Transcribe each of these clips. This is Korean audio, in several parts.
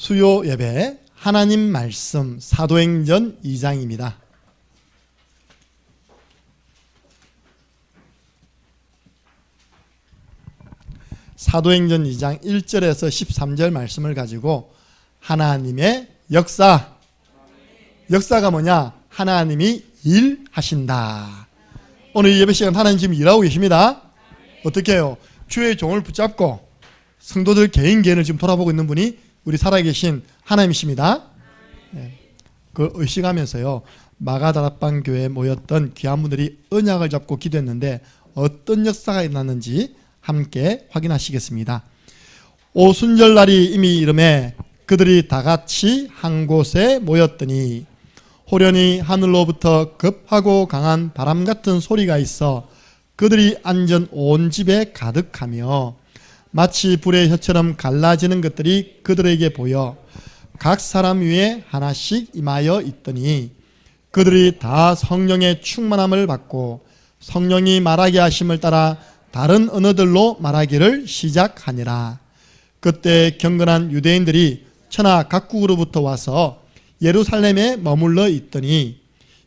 수요 예배 하나님 말씀 사도행전 2장입니다. 사도행전 2장 1절에서 13절 말씀을 가지고 하나님의 역사가 뭐냐? 하나님이 일하신다. 오늘 이 예배 시간 하나님 지금 일하고 계십니다. 어떻게 해요? 주의 종을 붙잡고 성도들 개인을 지금 돌아보고 있는 분이 우리 살아계신 하나님이십니다. 그걸 의식하면서요, 마가다락방 교회에 모였던 귀한 분들이 언약을 잡고 기도했는데 어떤 역사가 일어났는지 함께 확인하시겠습니다. 오순절날이 이미 이름에 그들이 다 같이 한 곳에 모였더니 호련히 하늘로부터 급하고 강한 바람 같은 소리가 있어 그들이 앉은 온 집에 가득하며 마치 불의 혀처럼 갈라지는 것들이 그들에게 보여 각 사람 위에 하나씩 임하여 있더니 그들이 다 성령의 충만함을 받고 성령이 말하게 하심을 따라 다른 언어들로 말하기를 시작하니라. 그때 경건한 유대인들이 천하 각국으로부터 와서 예루살렘에 머물러 있더니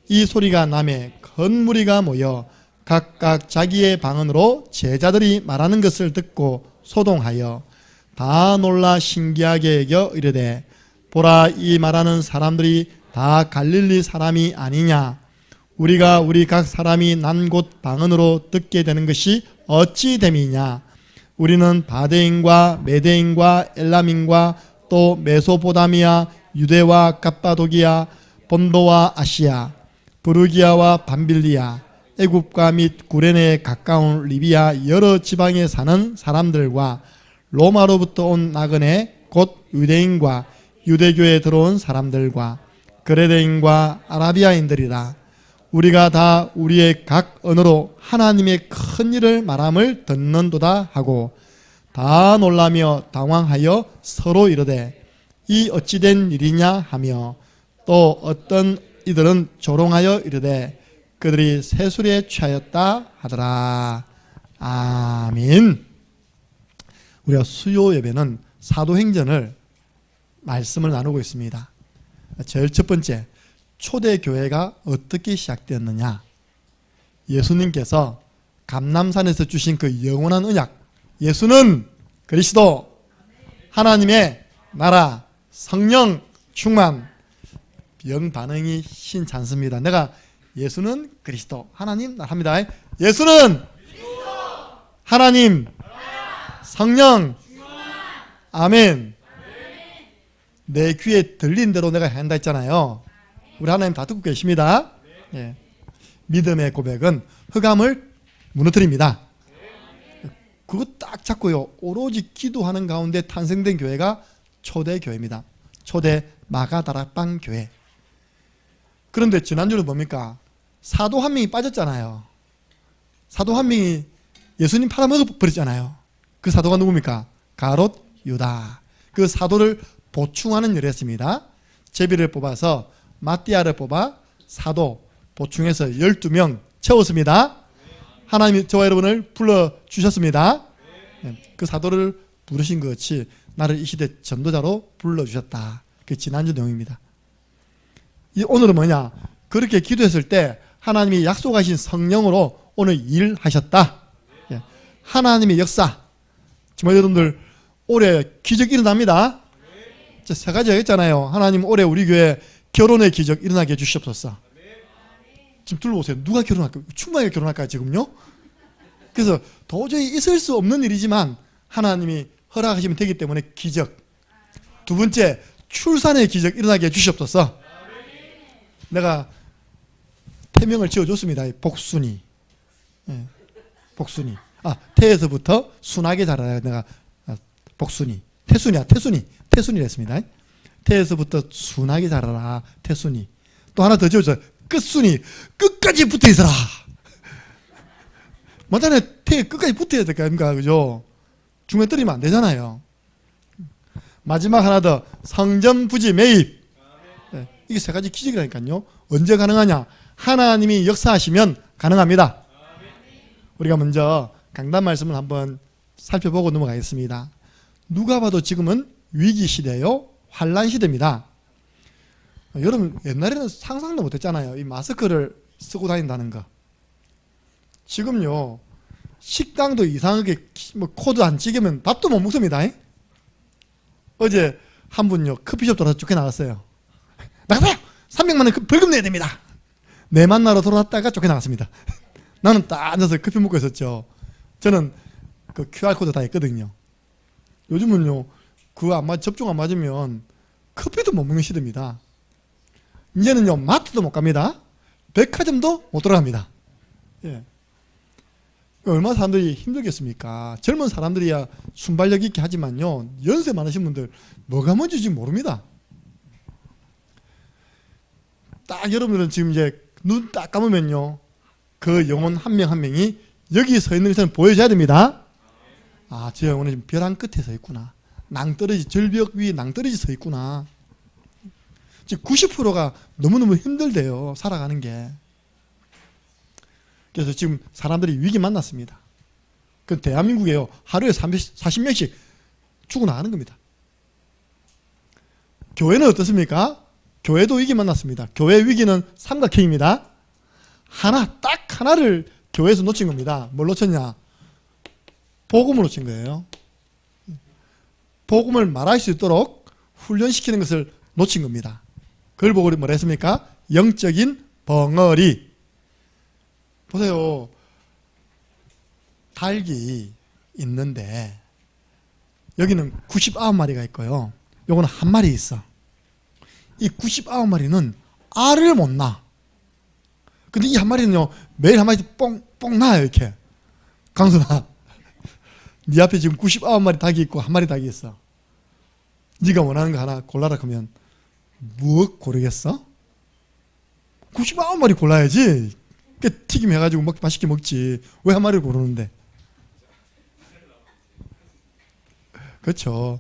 이 소리가 나매 큰 무리가 모여 각각 자기의 방언으로 제자들이 말하는 것을 듣고 소동하여 다 놀라 신기하게 여겨 이르되 보라, 이 말하는 사람들이 다 갈릴리 사람이 아니냐? 우리가 우리 각 사람이 난 곳 방언으로 듣게 되는 것이 어찌 됨이냐? 우리는 바데인과 메데인과 엘람인과 또 메소포다미아, 유대와 갑바도기아, 본도와 아시아, 부르기아와 밤빌리아, 애굽과 및 구레네에 가까운 리비아 여러 지방에 사는 사람들과 로마로부터 온 나그네 곧 유대인과 유대교에 들어온 사람들과 그레데인과 아라비아인들이라. 우리가 다 우리의 각 언어로 하나님의 큰 일을 말함을 듣는도다 하고 다 놀라며 당황하여 서로 이르되 이 어찌된 일이냐 하며 또 어떤 이들은 조롱하여 이르되 그들이 세술에 취하였다 하더라. 아멘. 우리가 수요 예배는 사도행전을 말씀을 나누고 있습니다. 제일 첫 번째, 초대교회가 어떻게 시작되었느냐? 예수님께서 감람산에서 주신 그 영원한 언약, 예수는 그리스도, 하나님의 나라, 성령 충만. 영 반응이 신찮습니다. 내가 예수는 그리스도, 하나님 나라 합니다. 예수는 그리스도, 하나님, 성령, 아멘. 내 귀에 들린 대로 내가 한다 했잖아요. 우리 하나님 다 듣고 계십니다. 예. 믿음의 고백은 흑암을 무너뜨립니다. 그거 딱 잡고요, 오로지 기도하는 가운데 탄생된 교회가 초대교회입니다. 초대 마가다락방 교회. 그런데 지난주는 뭡니까? 사도 한 명이 빠졌잖아요. 사도 한 명이 예수님 팔아먹어버렸잖아요. 그 사도가 누굽니까? 가롯 유다. 그 사도를 보충하는 일을 했습니다. 제비를 뽑아서 마띠아를 뽑아 사도 보충해서 12명 채웠습니다. 하나님이 저와 여러분을 불러주셨습니다. 그 사도를 부르신 것 같이 나를 이 시대 전도자로 불러주셨다. 그게 지난주 내용입니다. 오늘은 뭐냐? 그렇게 기도했을 때 하나님이 약속하신 성령으로 오늘 일하셨다. 하나님의 역사. 정말 여러분들 올해 기적 일어납니다. 세 가지 했잖아요. 하나님 올해 우리 교회 결혼의 기적 일어나게 해주시옵소서. 지금 둘러보세요. 누가 결혼할까요? 충만하게 결혼할까요 지금요? 그래서 도저히 있을 수 없는 일이지만 하나님이 허락하시면 되기 때문에 기적. 두 번째, 출산의 기적 일어나게 해주시옵소서. 내가 태명을 지어줬습니다. 복순이. 복순이. 태에서부터 순하게 자라요. 내가 복순이. 태순이라 했습니다. 태에서부터 순하게 자라라. 태순이. 또 하나 더 지어줘요. 끝순이. 끝까지 붙어 있어라. 맞잖아요. 태에 끝까지 붙어야 될 거 아닙니까? 그죠? 중간에 떨어지면 안 되잖아요. 마지막 하나 더. 성전부지 매입. 이게 세 가지 기적이라니까요. 언제 가능하냐? 하나님이 역사하시면 가능합니다. 우리가 먼저 강단 말씀을 한번 살펴보고 넘어가겠습니다. 누가 봐도 지금은 위기 시대요. 환란 시대입니다. 여러분 옛날에는 상상도 못했잖아요. 이 마스크를 쓰고 다닌다는 거. 지금요 식당도 이상하게 뭐 코드 안 찍으면 밥도 못 먹습니다. 어제 한 분요 커피숍 돌아서 쫓겨나갔어요. 나가세요! 300만 원 벌금 내야 됩니다. 내 만나러 돌아왔다가 쫓겨나갔습니다. 나는 딱 앉아서 커피 먹고 있었죠. 저는 그 QR코드 다 있거든요. 요즘은요 접종 안 맞으면 커피도 못 먹는 시대입니다. 이제는요 마트도 못 갑니다. 백화점도 못 들어갑니다. 예. 얼마나 사람들이 힘들겠습니까? 젊은 사람들이야 순발력 있게 하지만요 연세 많으신 분들 뭐가 뭔지 모릅니다. 딱 여러분들은 지금 이제 눈 딱 감으면요 그 영혼 한 명 한 명이 여기 서 있는 것을 보여줘야 됩니다. 아, 저 영혼은 지금 벼랑 끝에 서 있구나. 절벽 위에 낭떠러지 서 있구나. 지금 90%가 너무너무 힘들대요. 살아가는 게. 그래서 지금 사람들이 위기 만났습니다. 그 대한민국에요 하루에 40명씩 죽어나가는 겁니다. 교회는 어떻습니까? 교회도 위기 만났습니다. 교회 위기는 삼각형입니다. 딱 하나를 교회에서 놓친 겁니다. 뭘 놓쳤냐? 복음을 놓친 거예요. 복음을 말할 수 있도록 훈련시키는 것을 놓친 겁니다. 그걸 보고 뭐라 했습니까? 영적인 벙어리. 보세요. 닭이 있는데 여기는 99마리가 있고요. 요거는 한 마리 있어. 이 99마리는 알을 못 낳아. 근데 이 한 마리는요 매일 한 마리씩 뽕뽕 나요. 이렇게. 강순아, 네 앞에 지금 99마리 닭이 있고 한 마리 닭이 있어. 네가 원하는 거 하나 골라라 하면 무엇 고르겠어? 99마리 골라야지. 튀김 해가지고 맛있게 먹지. 왜 한 마리를 고르는데? 그렇죠.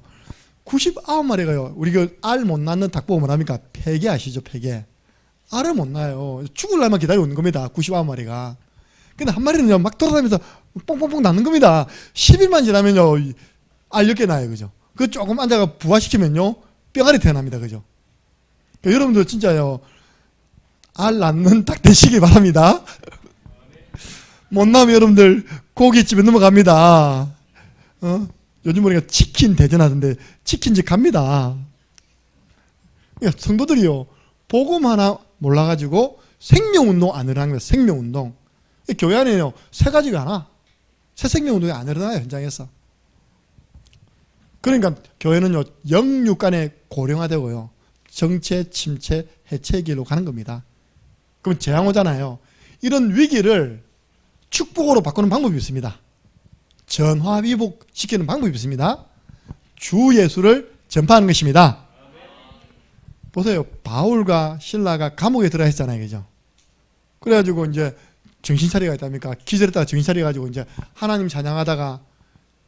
99마리가요. 우리가 알 못 낳는 닭 보고 뭐합니까? 폐계 아시죠? 폐계. 알을 못 낳아요. 죽을 날만 기다리고 있는 겁니다. 99마리가. 근데 한 마리는요 막 돌아다니면서 뽕뽕뽕 낳는 겁니다. 10일만 지나면요 알 10개 나요. 그죠? 그 조금 앉아가 부화시키면요 뼈가리 태어납니다. 그죠? 그러니까 여러분들 진짜요 알 낳는 닭 되시기 바랍니다. 못 나오면 여러분들 고깃집에 넘어갑니다. 요즘 우리가 치킨 대전하던데 치킨집 갑니다. 그러니까 성도들이요 복음 하나 몰라가지고 생명운동 안 일어나는 거예요. 생명운동. 교회 안에요 세 가지가 하나. 새 생명운동이 안 일어나요. 현장에서. 그러니까 교회는요 영육 간에 고령화되고요 정체, 침체, 해체의 길로 가는 겁니다. 그럼 재앙 오잖아요. 이런 위기를 축복으로 바꾸는 방법이 있습니다. 전화위복시키는 방법이 있습니다. 주 예수를 전파하는 것입니다. 보세요. 바울과 신라가 감옥에 들어가 있잖아요. 그죠? 그래가지고 이제 정신 차리가 있답니까? 기절했다가 정신 차려가지고 이제 하나님 찬양하다가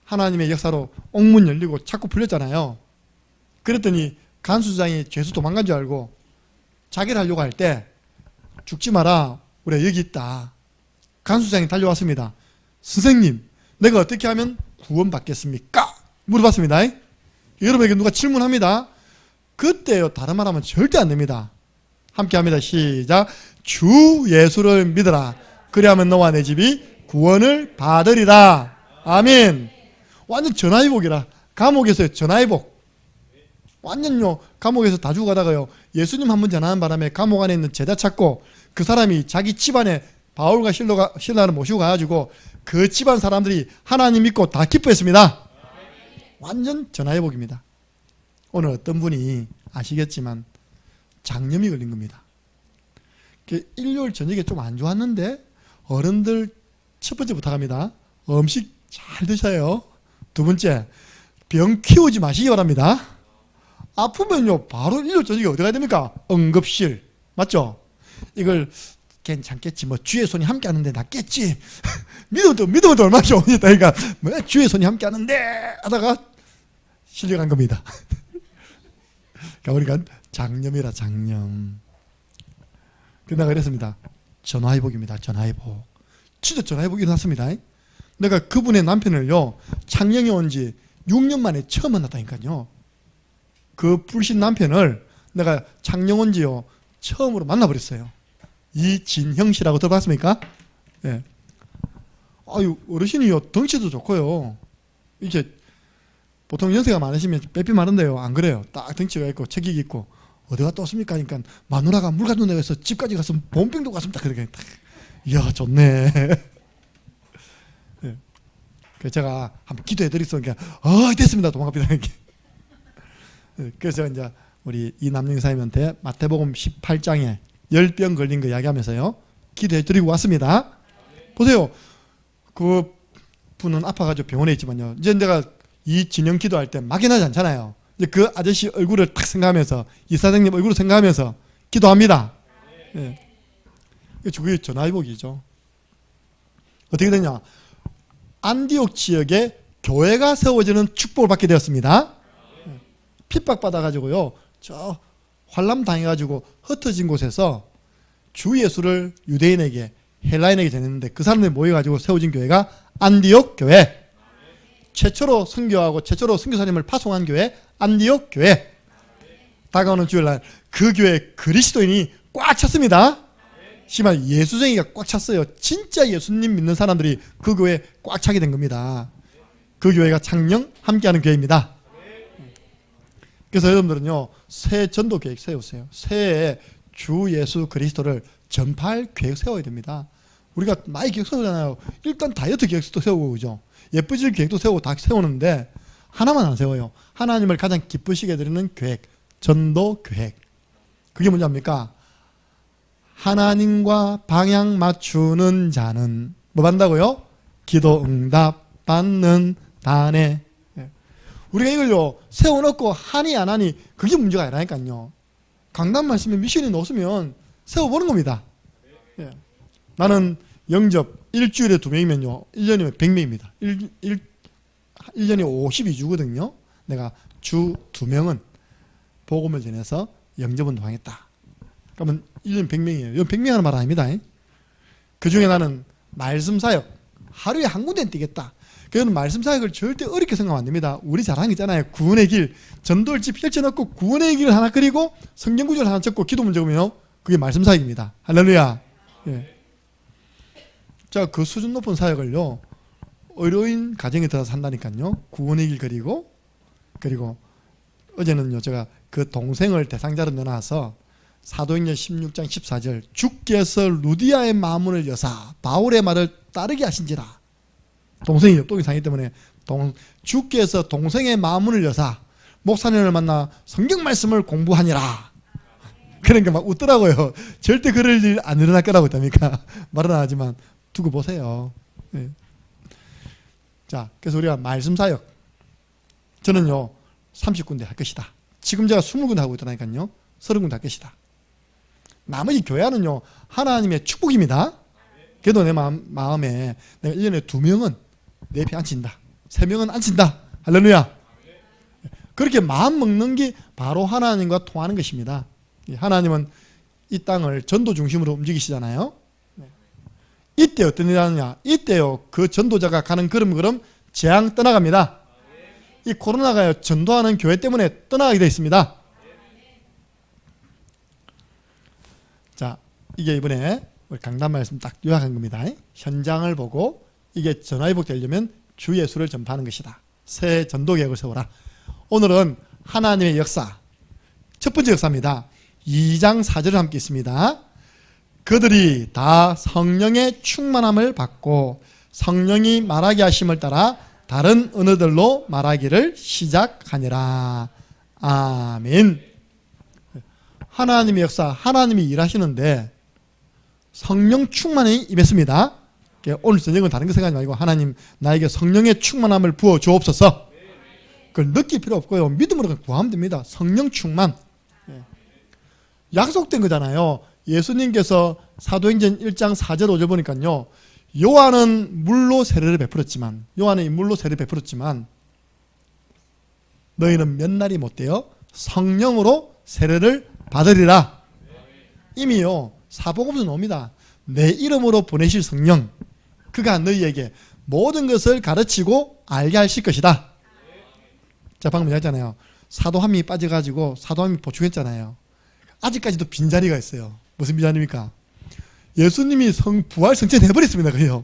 하나님의 역사로 옥문 열리고 자꾸 풀렸잖아요. 그랬더니 간수장이 죄수 도망간 줄 알고 자기를 하려고 할 때 죽지 마라. 우리가 여기 있다. 간수장이 달려왔습니다. 선생님, 내가 어떻게 하면 구원받겠습니까? 물어봤습니다. 여러분에게 누가 질문합니다. 그때요 다른 말 하면 절대 안 됩니다. 함께 합니다. 시작. 주 예수를 믿어라. 그리하면 너와 내 집이 구원을 받으리라. 아멘. 완전 전화위복이라. 감옥에서 전화위복. 완전요 감옥에서 다 죽어가다가요 예수님 한 번 전하는 바람에 감옥 안에 있는 제자 찾고 그 사람이 자기 집안에 바울과 신라를 모시고 가가지고 그 집안 사람들이 하나님 믿고 다 기뻐했습니다. 완전 전화위복입니다. 오늘 어떤 분이 아시겠지만 장염이 걸린 겁니다. 일요일 저녁에 좀 안 좋았는데 어른들 첫 번째 부탁합니다. 음식 잘 드셔요. 두 번째, 병 키우지 마시기 바랍니다. 아프면요 바로 일요일 저녁에 어디 가야 됩니까? 응급실. 맞죠? 이걸 괜찮겠지 뭐 주의 손이 함께 하는데 낫겠지. 믿음도 얼마나 좋으니까 그러니까 뭐 주의 손이 함께 하는데 하다가 실려간 겁니다. 그러니까 우리가 장염이라 장염. 그러다가 그랬습니다. 전화위복입니다. 전화위복. 진짜 전화위복이 일어났습니다. 내가 그분의 남편을요 창녕에 온 지 6년 만에 처음 만났다니까요. 그 불신 남편을 내가 창녕원지요 처음으로 만나버렸어요. 이진형 씨라고 들어봤습니까? 예. 아유, 어르신이요 덩치도 좋고요. 이게 보통 연세가 많으시면 빼빼 마른데요. 안 그래요. 딱 덩치가 있고 체격이 있고 어디 갔다 왔습니까? 그러니까 마누라가 물 가져온다고 해서 집까지 가서 보온병도 갔습니다. 그러니까 이야 좋네. 예. 그래서 제가 한번 기도해 드리니까 됐습니다. 도망갑니다. 예. 그래서 이제 우리 이남영 사님한테 마태복음 18장에 열병 걸린 거 이야기하면서요 기도해 드리고 왔습니다. 보세요. 그 분은 아파가지고 병원에 있지만요. 이제 내가 이 진영 기도할 때 막연하지 않잖아요. 이제 그 아저씨 얼굴을 딱 생각하면서 이사장님 얼굴을 생각하면서 기도합니다. 예. 그게 전화위복이죠. 어떻게 되냐? 안디옥 지역에 교회가 세워지는 축복을 받게 되었습니다. 핍박받아가지고요. 저 환람 당해가지고 흩어진 곳에서 주 예수를 유대인에게 헬라인에게 전했는데 그 사람들이 모여가지고 세워진 교회가 안디옥 교회. 최초로 선교하고 최초로 선교사님을 파송한 교회 안디옥 교회. 다가오는 주일날 그 교회 그리스도인이 꽉 찼습니다. 심한 예수쟁이가 꽉 찼어요. 진짜 예수님 믿는 사람들이 그 교회에 꽉 차게 된 겁니다. 그 교회가 창녕 함께하는 교회입니다. 그래서 여러분들은요 새 전도 계획 세우세요. 새해에 주 예수 그리스도를 전파할 계획 세워야 됩니다. 우리가 많이 계획 세우잖아요. 일단 다이어트 계획도 세우고 그죠. 예뻐질 계획도 세우고 다 세우는데 하나만 안 세워요. 하나님을 가장 기쁘시게 드리는 계획, 전도 계획. 그게 뭔지 압니까? 하나님과 방향 맞추는 자는 뭐 받는다고요? 기도 응답 받는 단에. 우리가 이걸요 세워놓고 하니 안 하니 그게 문제가 아니라니까요. 강단 말씀에 미션이 없으면 세워보는 겁니다. 예. 나는 영접 일주일에 2명이면요 1년이면 100명입니다. 1년에 52주거든요. 내가 주 2명은 복음을 전해서 영접운동하겠다. 그러면 1년 100명이에요. 이건 100명 하는 말 아닙니다. 그 중에 나는 말씀사역 하루에 한 군데는 뛰겠다. 그건 말씀사역을 절대 어렵게 생각하면 안 됩니다. 우리 자랑 있잖아요. 구원의 길. 전도를 집 펼쳐놓고 구원의 길을 하나 그리고 성경구절을 하나 적고 기도문 적으면요 그게 말씀사역입니다. 할렐루야. 예. 자, 그 수준 높은 사역을요 의료인 가정에 들어서 한다니까요. 구원의 길 그리고 어제는요 제가 그 동생을 대상자로 내놔서 사도행전 16장 14절 주께서 루디아의 마음을 여사 바울의 말을 따르게 하신지라. 동생이 옆동이 상이기 때문에 주께서 동생의 마음을 여사 목사님을 만나 성경 말씀을 공부하니라. 그러니까 막 웃더라고요. 절대 그럴 일 안 일어날 거라고 했다니까. 말은 안 하지만 두고 보세요. 네. 자, 그래서 우리가 말씀 사역 저는요 30군데 할 것이다. 지금 제가 20군데 하고 있다니까요. 30군데 할 것이다. 나머지 교회는요 하나님의 축복입니다. 그래도 내 마음에 내가 1년에 2명은 내 옆에 앉힌다. 3명은 앉힌다. 할렐루야. 그렇게 마음 먹는 게 바로 하나님과 통하는 것입니다. 하나님은 이 땅을 전도 중심으로 움직이시잖아요. 이때 어떤 일이 하느냐? 이때요 그 전도자가 가는 걸음걸음 재앙 떠나갑니다. 이 코로나가요 전도하는 교회 때문에 떠나가게 되어 있습니다. 자, 이게 이번에 우리 강단 말씀 딱 요약한 겁니다. 현장을 보고 이게 전화위복 되려면 주 예수를 전파하는 것이다. 새 전도 계획을 세워라. 오늘은 하나님의 역사 첫 번째 역사입니다. 2장 4절을 함께 있습니다. 그들이 다 성령의 충만함을 받고 성령이 말하게 하심을 따라 다른 언어들로 말하기를 시작하니라. 아멘. 하나님의 역사, 하나님이 일하시는데 성령 충만이 임했습니다. 오늘 저녁은 다른 거 생각하지 말고 하나님 나에게 성령의 충만함을 부어 주옵소서. 그걸 느낄 필요 없고요. 믿음으로 구하면 됩니다. 성령 충만. 약속된 거잖아요. 예수님께서 사도행전 1장 4절 5절 보니까요. 요한은 물로 세례를 베풀었지만 너희는 몇 날이 못 돼요? 성령으로 세례를 받으리라. 이미요. 사복음서 나옵니다. 내 이름으로 보내실 성령 그가 너희에게 모든 것을 가르치고 알게 하실 것이다. 자, 방금 얘기했잖아요. 사도함이 빠져가지고 사도함이 보충했잖아요. 아직까지도 빈자리가 있어요. 무슨 빈자리입니까? 예수님이 부활 승천해버렸습니다. 그요.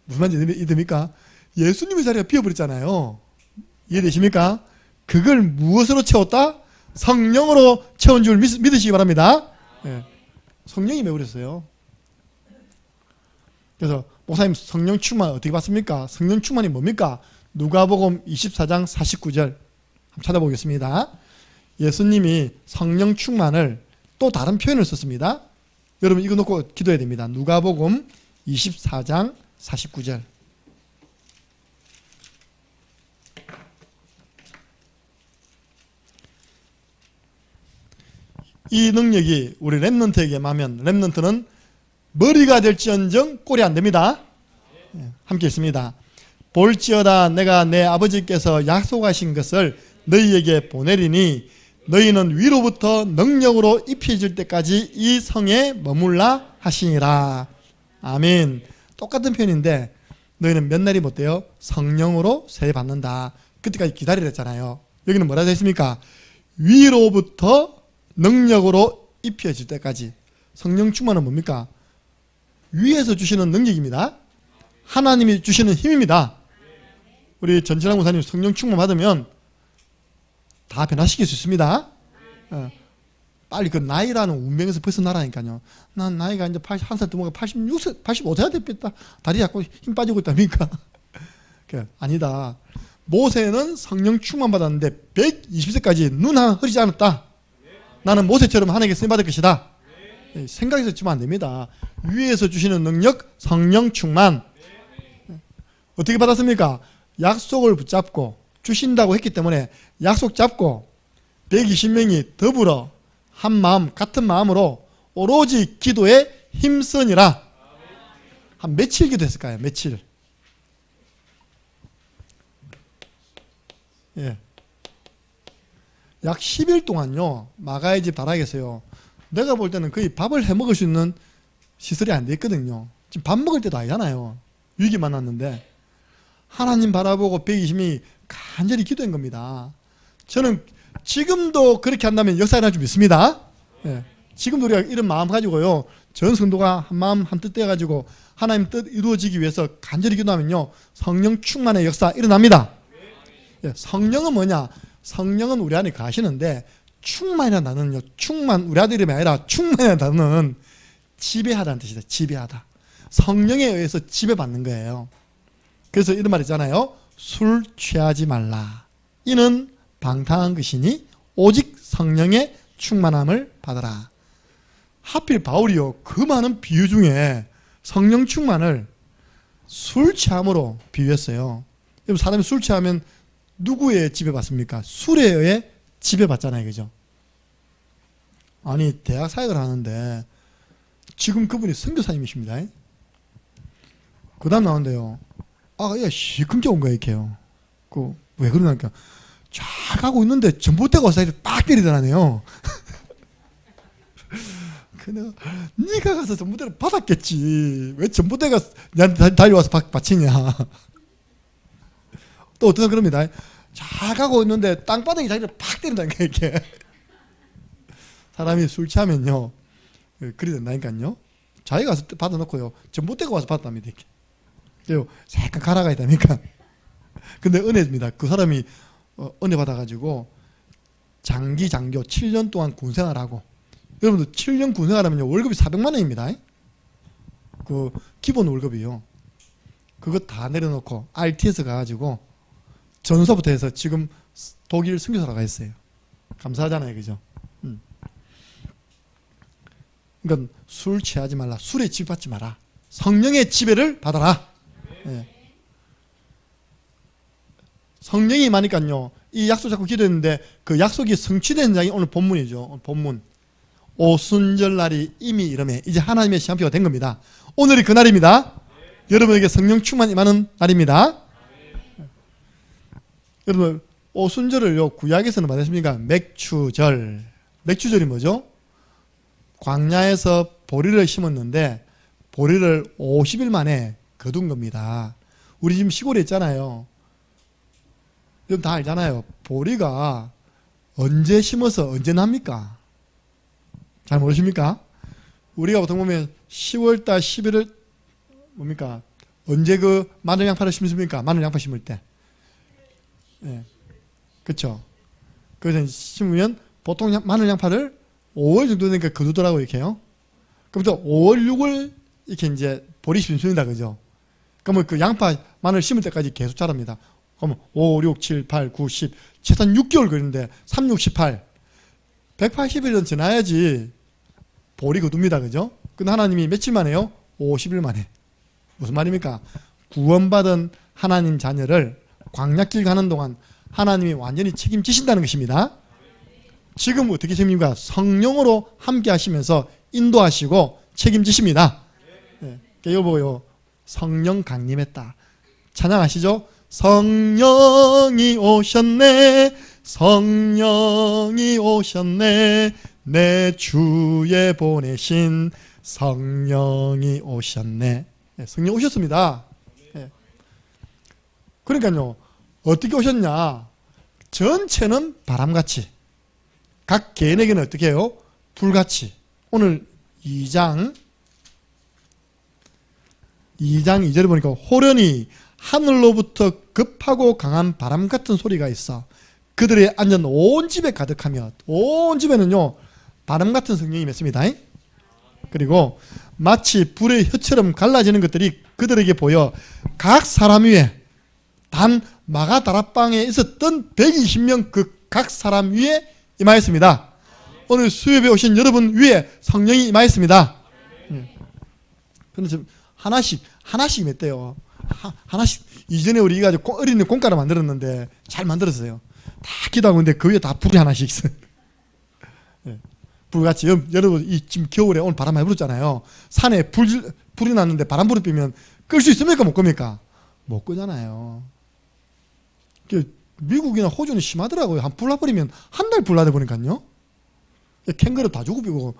무슨 말인지 이해됩니까? 예수님의 자리가 비어버렸잖아요. 이해되십니까? 그걸 무엇으로 채웠다? 성령으로 채운 줄 믿으시기 바랍니다. 예. 성령이 메버렸어요. 그래서 목사님 성령 충만 어떻게 받습니까? 성령 충만이 뭡니까? 누가복음 24장 49절 한번 찾아보겠습니다. 예수님이 성령 충만을 또 다른 표현을 썼습니다. 여러분 이거 놓고 기도해야 됩니다. 누가복음 24장 49절. 이 능력이 우리 렘넌트에게 하면 렘넌트는 머리가 될지언정 꼴이 안 됩니다. 함께 있습니다. 볼지어다 내가 내 아버지께서 약속하신 것을 너희에게 보내리니 너희는 위로부터 능력으로 입혀질 때까지 이 성에 머물라 하시니라. 아멘. 똑같은 표현인데 너희는 몇 날이 못 돼요? 성령으로 세례받는다. 그때까지 기다리랬잖아요. 여기는 뭐라 되어 있습니까? 위로부터 능력으로 입혀질 때까지. 성령 충만은 뭡니까? 위에서 주시는 능력입니다. 하나님이 주시는 힘입니다. 우리 전진환 목사님 성령 충만 받으면 다 변화시킬 수 있습니다. 빨리 그 나이라는 운명에서 벗어나라니까요. 난 나이가 이제 81살 넘어가 86세, 85세가 됐겠다. 다리 자꾸 힘 빠지고 있답니까? 아니다. 모세는 성령 충만 받았는데 120세까지 눈 하나 흐리지 않았다. 나는 모세처럼 하나님께 쓰임 받을 것이다. 생각해서 주면 안 됩니다. 위에서 주시는 능력, 성령 충만. 어떻게 받았습니까? 약속을 붙잡고 주신다고 했기 때문에 약속 잡고 120명이 더불어 한 마음 같은 마음으로 오로지 기도에 힘쓰니라. 한 며칠 기도했을까요? 며칠? 예. 약 10일 동안요. 마가의 집 다락에서요. 내가 볼 때는 거의 밥을 해 먹을 수 있는 시설이 안 돼 있거든요. 지금 밥 먹을 때도 아니잖아요. 위기 만났는데 하나님 바라보고 120명이 간절히 기도한 겁니다. 저는 지금도 그렇게 한다면 역사가 일어날 줄 믿습니다. 예. 지금도 우리가 이런 마음 가지고요. 전 성도가 한 마음 한 뜻 돼가지고 하나님 뜻 이루어지기 위해서 간절히 기도하면요. 성령 충만의 역사 일어납니다. 예. 성령은 뭐냐? 성령은 우리 안에 가시는데 충만이라는 단어는요. 충만, 우리 아들 이름이 아니라 충만이라는 단어는 지배하다는 뜻이다. 지배하다. 성령에 의해서 지배받는 거예요. 그래서 이런 말 있잖아요. 술 취하지 말라. 이는 방탕한 것이니 오직 성령의 충만함을 받아라. 하필 바울이요. 그 많은 비유 중에 성령 충만을 술 취함으로 비유했어요. 사람이 술 취하면 누구의 지배받습니까? 술에 의해 지배받잖아요. 그죠? 아니 대학 사역을 하는데 지금 그분이 선교사님이십니다. 그 다음 나오는데요. 아, 야, 시큼게 온 거야, 이렇게요. 왜 그러냐니까. 잘 가고 있는데 전봇대가 와서 딱 때리더라네요. 그냥 네가 가서 전봇대를 받았겠지. 왜 전봇대가 나한테 달려와서 받치냐. 또 어떤 사람 그럽니다. 잘 가고 있는데 땅바닥에 자기를 팍 때린다니까, 이렇게. 사람이 술 취하면요. 그리 된다니까요. 자기가 가서 받아놓고요. 전봇대가 와서 받았답니다, 이렇게. 잠깐 가라가 있다니까. 근데 은혜입니다. 그 사람이 은혜 받아가지고 장기 장교 7년 동안 군생활하고, 여러분들 7년 군생활하면요 월급이 400만 원입니다. 그 기본 월급이요. 그거 다 내려놓고 RTS 가가지고 전서부터 해서 지금 독일 선교사로 가 있어요. 감사하잖아요, 그죠? 그러니까 술 취하지 말라. 술에 지배받지 마라. 성령의 지배를 받아라. 예. 성령이 임하니까요. 이 약속 잡고 기도했는데 그 약속이 성취된 장이 오늘 본문이죠. 오늘 본문. 오순절날이 이미 이름에 이제 하나님의 시한표가 된 겁니다. 오늘이 그 날입니다. 여러분에게 성령 충만 임하는 날입니다. 여러분 오순절을요 구약에서는 말했습니까? 맥추절. 맥추절이 뭐죠? 광야에서 보리를 심었는데 보리를 50일 만에 거둔 겁니다. 우리 지금 시골에 있잖아요. 여러분 다 알잖아요. 보리가 언제 심어서 언제 납니까? 잘 모르십니까? 우리가 보통 보면 10월달 11월 뭡니까? 언제 그 마늘 양파를 심습니까? 마늘 양파 심을 때. 예. 그쵸? 그래서 심으면 보통 마늘 양파를 5월 정도 되니까 거두더라고요, 이렇게요. 그럼부터 5월, 6월 이렇게 이제 보리 심습니다, 그죠? 그러면 그 양파, 마늘 심을 때까지 계속 자랍니다. 그러면 5, 6, 7, 8, 9, 10, 최소한 6개월 걸리는데 3, 6, 18, 180일은 지나야지 보리 거둡니다, 그죠? 근데 하나님이 며칠 만에요? 50일 만에. 무슨 말입니까? 구원받은 하나님 자녀를 광야길 가는 동안 하나님이 완전히 책임지신다는 것입니다. 지금 어떻게 책임입니까? 성령으로 함께 하시면서 인도하시고 책임지십니다. 네. 여보요, 성령 강림했다. 찬양하시죠? 성령이 오셨네, 성령이 오셨네, 내 주에 보내신 성령이 오셨네. 네, 성령 오셨습니다. 네. 그러니까요, 어떻게 오셨냐? 전체는 바람같이, 각 개인에게는 어떻게 해요? 불같이. 오늘 2장 2절에 보니까 호련히 하늘로부터 급하고 강한 바람 같은 소리가 있어 그들의 앉은 온 집에 가득하며, 온 집에는요 바람 같은 성령이 맺습니다. 그리고 마치 불의 혀처럼 갈라지는 것들이 그들에게 보여 각 사람 위에, 단 마가다락방에 있었던 120명 그 각 사람 위에 임하였습니다. 오늘 수협에 오신 여러분 위에 성령이 임하였습니다. 그런데 좀 하나씩 임했대요. 하나씩. 이전에 우리가 어린이 콩가루 만들었는데 잘 만들었어요. 다 기도하고 있는데 그 위에 다 불이 하나씩 있어요. 불같이. 여러분 지금 겨울에 오늘 바람 많이 불었잖아요. 산에 불이 났는데 바람불이 피면 끌 수 있습니까? 못 끕니까? 못 끄잖아요. 미국이나 호주는 심하더라고요. 한 불 나버리면 한 달 불 나다 보니까요. 캥거루 다 죽어비고.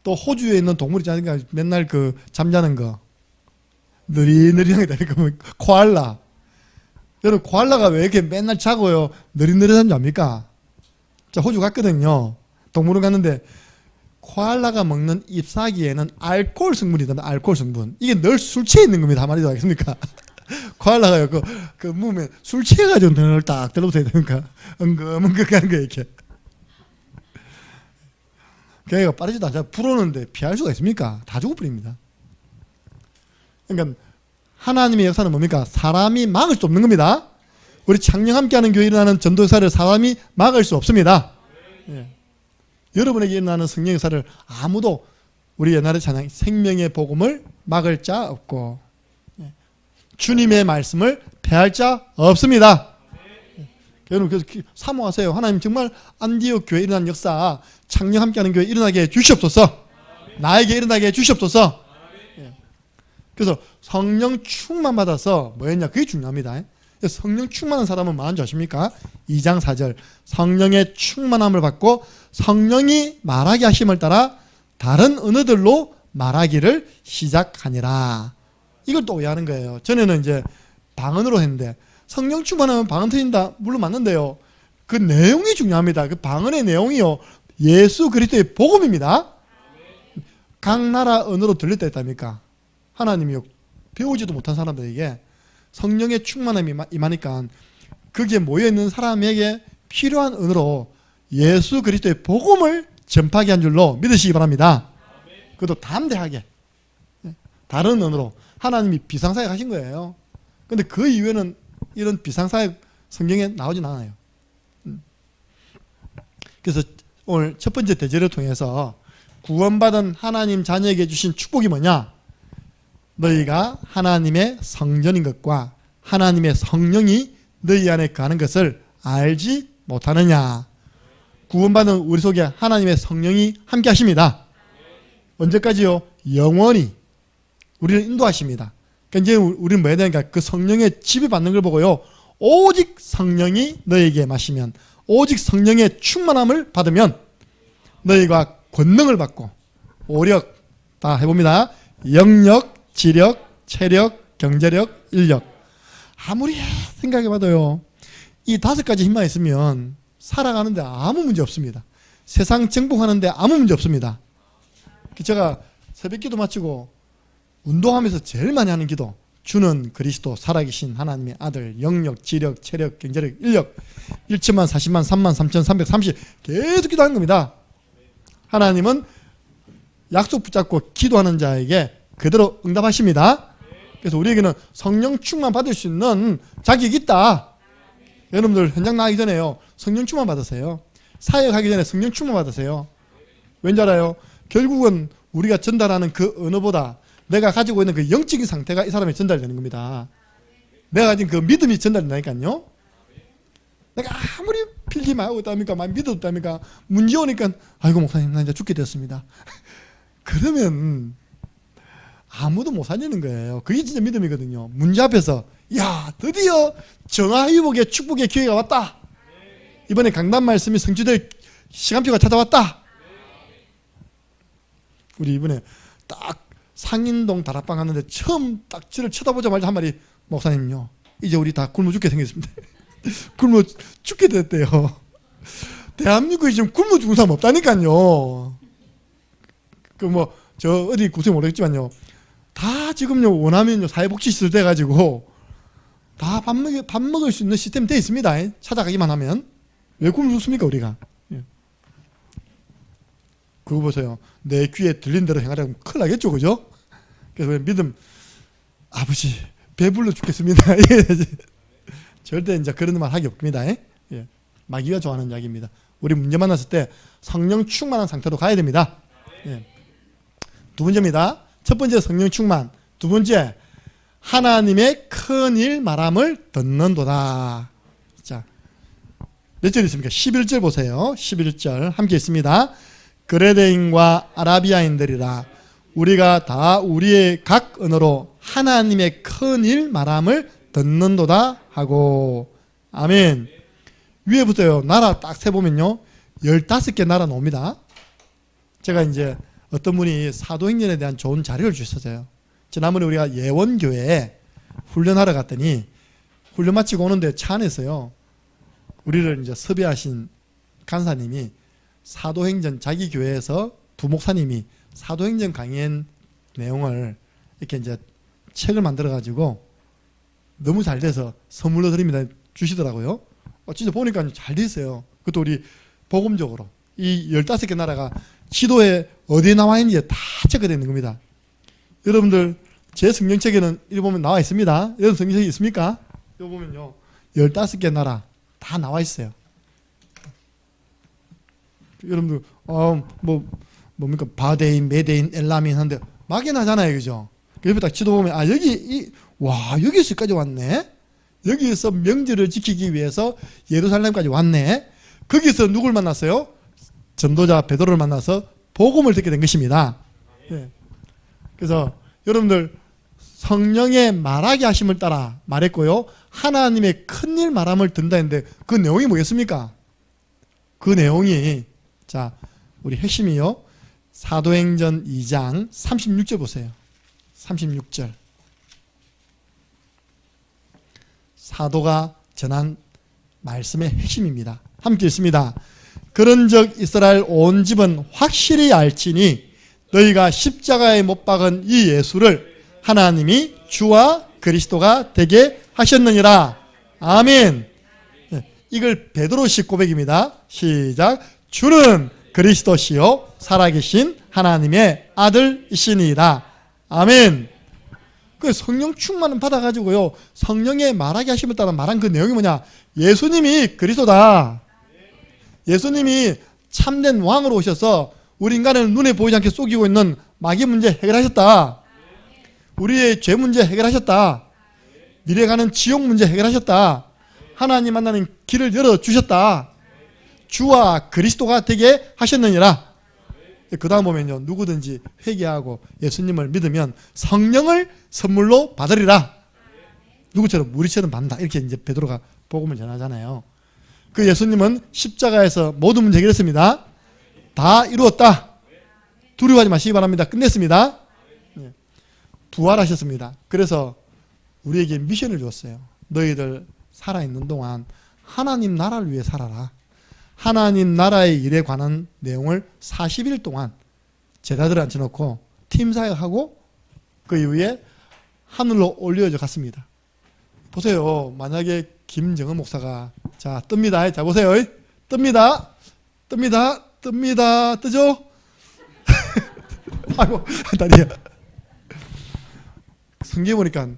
또 호주에 있는 동물 있잖아요. 맨날 그 잠자는 거 느리느리하게 되니까 뭐 코알라. 여러분 코알라가 왜 이렇게 맨날 자고요 느리느리한지 압니까? 자, 호주 갔거든요. 동물원 갔는데 코알라가 먹는 잎사귀에는 알코올 성분이 있다. 알코올 성분. 이게 늘 술 취해 있는 겁니다. 한마디도 알겠습니까? 코알라가요 그 몸에 술 취해가지고 늘 딱 들러붙어야 되니까 엉금엉금 가는 거예요 이렇게. 걔가 빠르지도 않잖아요. 불오는데 피할 수가 있습니까? 다 죽어버립니다. 그러니까 하나님의 역사는 뭡니까? 사람이 막을 수 없는 겁니다. 우리 창녕 함께하는 교회에 일어나는 전도사를 사람이 막을 수 없습니다. 예. 여러분에게 일어나는 성령 역사를 아무도, 우리 옛날에 찬양 생명의 복음을 막을 자 없고, 예. 주님의 말씀을 폐할 자 없습니다. 여러분 그래서 사모하세요. 하나님 정말 안디옥 교회에 일어난 역사, 창녕 함께하는 교회에 일어나게 해 주시옵소서. 나에게 일어나게 해 주시옵소서. 그래서 성령 충만 받아서 뭐였냐? 그게 중요합니다. 성령 충만한 사람은 뭐하는 줄 아십니까? 2장 4절 성령의 충만함을 받고 성령이 말하게 하심을 따라 다른 언어들로 말하기를 시작하니라. 이걸 또 오해하는 거예요. 전에는 이제 방언으로 했는데 성령 충만하면 방언 터진다. 물론 맞는데요. 그 내용이 중요합니다. 그 방언의 내용이요 예수 그리스도의 복음입니다. 각 나라 언어로 들렸다 했답니까? 하나님이 배우지도 못한 사람들에게 성령의 충만함이 임하니까 거기에 모여있는 사람에게 필요한 언어로 예수 그리스도의 복음을 전파하게 한 줄로 믿으시기 바랍니다. 그것도 담대하게 다른 언어로 하나님이 비상사역 하신 거예요. 근데 그 이후에는 이런 비상사역 성경에 나오진 않아요. 그래서 오늘 첫 번째 대제를 통해서 구원받은 하나님 자녀에게 주신 축복이 뭐냐? 너희가 하나님의 성전인 것과 하나님의 성령이 너희 안에 가는 것을 알지 못하느냐? 구원받은 우리 속에 하나님의 성령이 함께 하십니다. 언제까지요? 영원히 우리를 인도하십니다. 그러니까 이제 우리는 뭐 해야 되니까 그 성령의 지배받는 걸 보고요. 오직 성령이 너희에게 마시면, 오직 성령의 충만함을 받으면 너희가 권능을 받고 오력 다 해봅니다. 영력, 지력, 체력, 경제력, 인력. 아무리 생각해봐도요 이 5가지 힘만 있으면 살아가는데 아무 문제 없습니다. 세상 정복하는데 아무 문제 없습니다. 제가 새벽 기도 마치고 운동하면서 제일 많이 하는 기도, 주는 그리스도 살아계신 하나님의 아들, 영력, 지력, 체력, 경제력, 인력 1천만, 40만, 3만, 3,330 계속 기도하는 겁니다. 하나님은 약속 붙잡고 기도하는 자에게 그대로 응답하십니다. 그래서 우리에게는 성령 충만 받을 수 있는 자격이 있다. 여러분들 현장 나가기 전에요, 성령 충만 받으세요. 사역하기 전에 성령 충만 받으세요. 왠지 알아요? 결국은 우리가 전달하는 그 언어보다 내가 가지고 있는 그 영적인 상태가 이 사람에 전달되는 겁니다. 내가 가진 그 믿음이 전달된다니까요. 내가 아무리 필기만 하고 있답니까? 많이 믿어도 있답니까? 문제 오니까 아이고 목사님 나 이제 죽게 됐습니다. 그러면 아무도 못 살리는 거예요. 그게 진짜 믿음이거든요. 문제 앞에서 야 드디어 정화회복의 축복의 기회가 왔다. 이번에 강단 말씀이 성취될 시간표가 찾아왔다. 우리 이번에 딱 상인동 다락방 갔는데 처음 딱 저를 쳐다보자마자 한 말이, 목사님요 이제 우리 다 굶어 죽게 생겼습니다. 굶어 죽게 됐대요. 대한민국에 지금 굶어 죽은 사람 없다니까요. 그 뭐 저 어디 구세 모르겠지만요, 다 지금요 원하면요 사회복지시설 돼가지고 다 밥 먹을 수 있는 시스템 돼 있습니다. 찾아가기만 하면. 왜 굶어 죽습니까 우리가? 그거 보세요. 내 귀에 들린 대로 행하려면 큰일 나겠죠, 그죠? 그래서 믿음, 아버지 배불러 죽겠습니다. 절대 이제 그런 말 하기 없습니다. 예. 마귀가 좋아하는 이야기입니다. 우리 문제 만났을 때 성령 충만한 상태로 가야 됩니다. 예. 두 번째입니다. 첫 번째 성령 충만, 두 번째 하나님의 큰일 말함을 듣는도다. 자, 몇 절 있습니까? 11절 보세요. 11절 함께 있습니다. 그레데인과 아라비아인들이라 우리가 다 우리의 각 언어로 하나님의 큰일 말함을 듣는도다 하고. 아멘. 위에부터요 나라 딱 세보면요 15개 나라 나옵니다. 제가 이제 어떤 분이 사도행전에 대한 좋은 자료를 주셨어요. 지난번에 우리가 예원교회에 훈련하러 갔더니 훈련 마치고 오는데 차 안에서요 우리를 이제 섭외하신 간사님이 사도행전, 자기 교회에서 부목사님이 사도행전 강연 내용을 이렇게 이제 책을 만들어 가지고 너무 잘 돼서 선물로 드립니다 주시더라고요. 진짜 보니까 잘 돼 있어요. 그것도 우리 복음적으로 이 15개 나라가 지도에 어디에 나와 있는지 다 체크되어 있는 겁니다. 여러분들 제 성경책에는 이거 보면 나와 있습니다. 여러분 성경책이 있습니까? 이거 보면요 15개 나라 다 나와 있어요. 여러분들 뭡니까 바데인, 메데인, 엘라민 하는데 막연하잖아요, 그죠? 옆에 딱 지도 보면 여기서까지 왔네. 여기서 명절을 지키기 위해서 예루살렘까지 왔네. 거기서 누굴 만났어요? 전도자 베드로를 만나서 복음을 듣게 된 것입니다. 예. 그래서 여러분들 성령의 말하게 하심을 따라 말했고요. 하나님의 큰일 말함을 듣는다 했는데 그 내용이 뭐겠습니까? 그 내용이 자 우리 핵심이요. 사도행전 2장 36절 보세요. 36절. 사도가 전한 말씀의 핵심입니다. 함께 읽습니다. 그런즉 이스라엘 온 집은 확실히 알지니 너희가 십자가에 못 박은 이 예수를 하나님이 주와 그리스도가 되게 하셨느니라. 아멘. 이걸 베드로식 고백입니다. 시작. 주는 그리스도시요 살아계신 하나님의 아들이시니라. 아멘. 그 성령 충만을 받아가지고요 성령의 말하게 하심을 따라 말한 그 내용이 뭐냐? 예수님이 그리스도다. 예수님이 참된 왕으로 오셔서 우리 인간을 눈에 보이지 않게 속이고 있는 마귀 문제 해결하셨다. 우리의 죄 문제 해결하셨다. 미래 가는 지옥 문제 해결하셨다. 하나님 만나는 길을 열어주셨다. 주와 그리스도가 되게 하셨느니라. 그 다음 보면요 누구든지 회개하고 예수님을 믿으면 성령을 선물로 받으리라. 누구처럼 우리처럼 받는다. 이렇게 이제 베드로가 복음을 전하잖아요. 그 예수님은 십자가에서 모든 문제 해결했습니다. 다 이루었다. 두려워하지 마시기 바랍니다. 끝냈습니다. 부활하셨습니다. 그래서 우리에게 미션을 줬어요. 너희들 살아있는 동안 하나님 나라를 위해 살아라. 하나님 나라의 일에 관한 내용을 40일 동안 제자들을 앉혀놓고 팀사역하고 그 이후에 하늘로 올려져 갔습니다. 보세요. 만약에 김정은 목사가 자 뜹니다. 자 보세요. 뜹니다. 뜹니다. 뜹니다. 뜨죠? 아이고 다리야. 성경에 보니까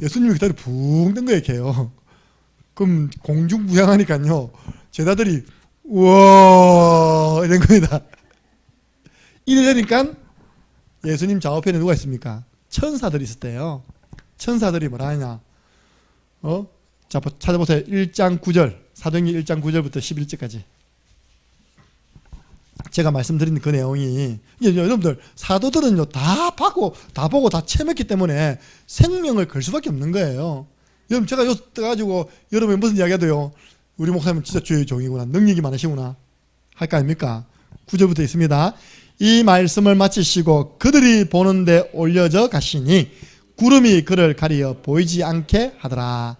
예수님이 그 다리 붕 뜬 거예요. 이렇게요. 그럼 공중부양하니까요. 제자들이 우와 이런 겁니다. 이러니까 예수님 좌우편에 누가 있습니까? 천사들이 있었대요. 천사들이 뭐라 하냐? 자 찾아보세요. 1장 9절 사도행전 1장 9절부터 11절까지 제가 말씀드린 그 내용이 여러분들 사도들은요 다 보고 다 체험했기 때문에 생명을 걸 수밖에 없는 거예요. 여러분 제가 여기서 떠가지고 여러분이 무슨 이야기해도요 우리 목사님은 진짜 주의 종이구나 능력이 많으시구나 할 거 아닙니까? 9절부터 있습니다. 이 말씀을 마치시고 그들이 보는데 올려져 가시니 구름이 그를 가리어 보이지 않게 하더라.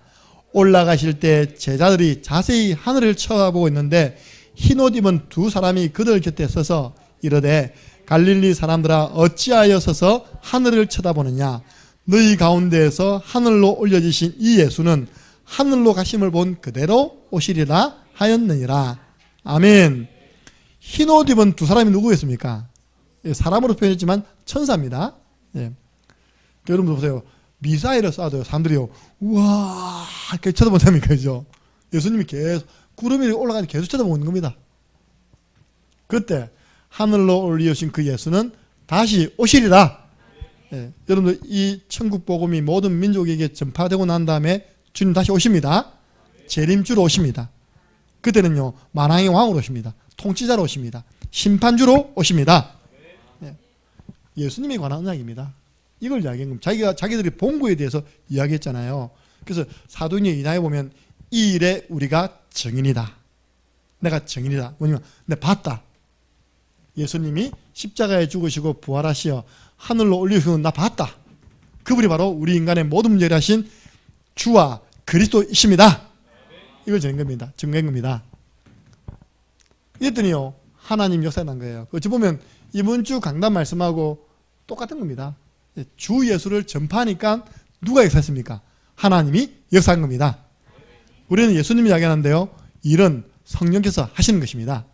올라가실 때 제자들이 자세히 하늘을 쳐다보고 있는데 흰옷 입은 두 사람이 그들 곁에 서서 이르되 갈릴리 사람들아 어찌하여 서서 하늘을 쳐다보느냐. 너희 가운데에서 하늘로 올려지신 이 예수는 하늘로 가심을 본 그대로 오시리라 하였느니라. 아멘. 흰옷 입은 두 사람이 누구였습니까? 사람으로 표현했지만 천사입니다. 예. 여러분들 보세요. 미사일을 쏴도요 사람들이요 우와 이렇게 쳐다본다니까 그죠? 예수님이 계속 구름이 올라가니 계속 쳐다보는 겁니다. 그때 하늘로 올리신 그 예수는 다시 오시리라. 예. 여러분들 이 천국 복음이 모든 민족에게 전파되고 난 다음에 주님 다시 오십니다. 재림주로 오십니다. 그때는요 만왕의 왕으로 오십니다. 통치자로 오십니다. 심판주로 오십니다. 예. 예수님에 관한 언약입니다. 이걸 이야기한 겁니다. 자기들이 본 거에 대해서 이야기했잖아요. 그래서 사도행전 2장에 보면 이 일에 우리가 증인이다. 내가 증인이다. 뭐냐면 내가 봤다. 예수님이 십자가에 죽으시고 부활하시어 하늘로 올리시고 나 봤다. 그분이 바로 우리 인간의 모든 문제를 하신 주와 그리스도이십니다. 이걸 증거한 겁니다. 증거한 겁니다. 이랬더니요 하나님 역사가 난 거예요. 어찌 보면 이번 주 강단 말씀하고 똑같은 겁니다. 주 예수를 전파하니까 누가 역사했습니까? 하나님이 역사한 겁니다. 우리는 예수님이 이야기하는데요 일은 성령께서 하시는 것입니다.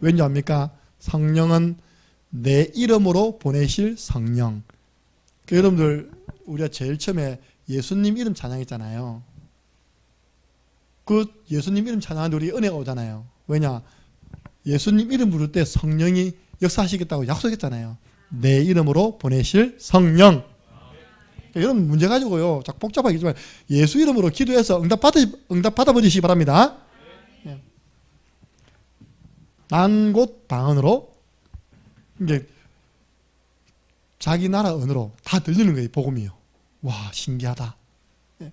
왠지 압니까? 성령은 내 이름으로 보내실 성령. 여러분들 우리가 제일 처음에 예수님 이름 찬양했잖아요. 그 예수님 이름 찬양하는데 우리 은혜가 오잖아요. 왜냐? 예수님 이름 부를 때 성령이 역사하시겠다고 약속했잖아요. 내 이름으로 보내실 성령. 여러분 문제 가지고요 자꾸 복잡하겠지만 예수 이름으로 기도해서 응답 받아보시기 바랍니다. 예. 난곳 방언으로 이게 자기 나라 언어로 다 들리는 거예요. 복음이요. 와 신기하다. 예.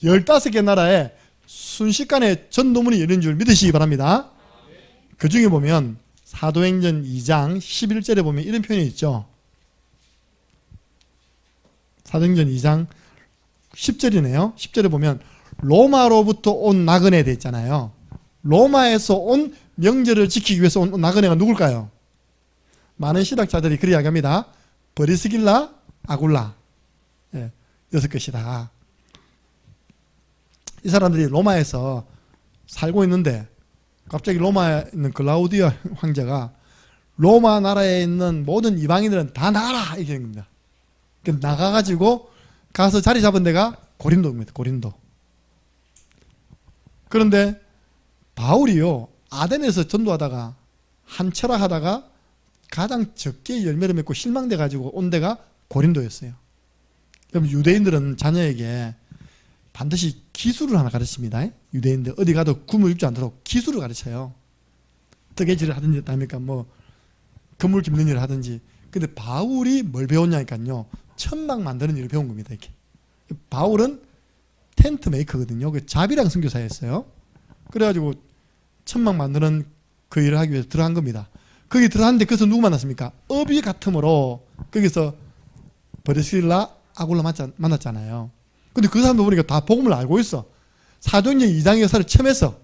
15개 나라에 순식간에 전도문이 열린 줄 믿으시기 바랍니다. 그 중에 보면 사도행전 2장 11절에 보면 이런 표현이 있죠. 사도행전 2장 10절이네요. 10절에 보면 로마로부터 온 나그네 돼 있잖아요. 로마에서 온 명절을 지키기 위해서 온 나그네가 누굴까요? 많은 신학자들이 그렇게 이야기합니다. 브리스길라, 아굴라. 예, 6것이다. 이 사람들이 로마에서 살고 있는데 갑자기 로마에 있는 클라우디아 황제가 로마 나라에 있는 모든 이방인들은 다 나가라 이렇게 된 겁니다. 나가가지고 가서 자리 잡은 데가 고린도입니다. 고린도. 그런데 바울이요 아덴에서 전도하다가 한철학하다가 가장 적게 열매를 맺고 실망돼 가지고 온 데가 고린도였어요. 그럼 유대인들은 자녀에게 반드시 기술을 하나 가르칩니다. 유대인들 어디 가도 굶어 죽지 않도록 기술을 가르쳐요. 뜨개질을 하든지 아닙니까? 뭐 그물 깁는 일을 하든지. 근데 바울이 뭘 배웠냐니까요. 천막 만드는 일을 배운 겁니다. 이렇게. 바울은 텐트 메이커거든요. 그 자비랑 선교사였어요. 그래가지고 천막 만드는 그 일을 하기 위해서 들어간 겁니다. 거기 들어갔는데 거기서 누구 만났습니까? 업이 같으므로 거기서 브리스길라 아굴라 만났잖아요. 근데 그 사람도 보니까 다 복음을 알고 있어. 사도행전 2장의 역사를 체험해서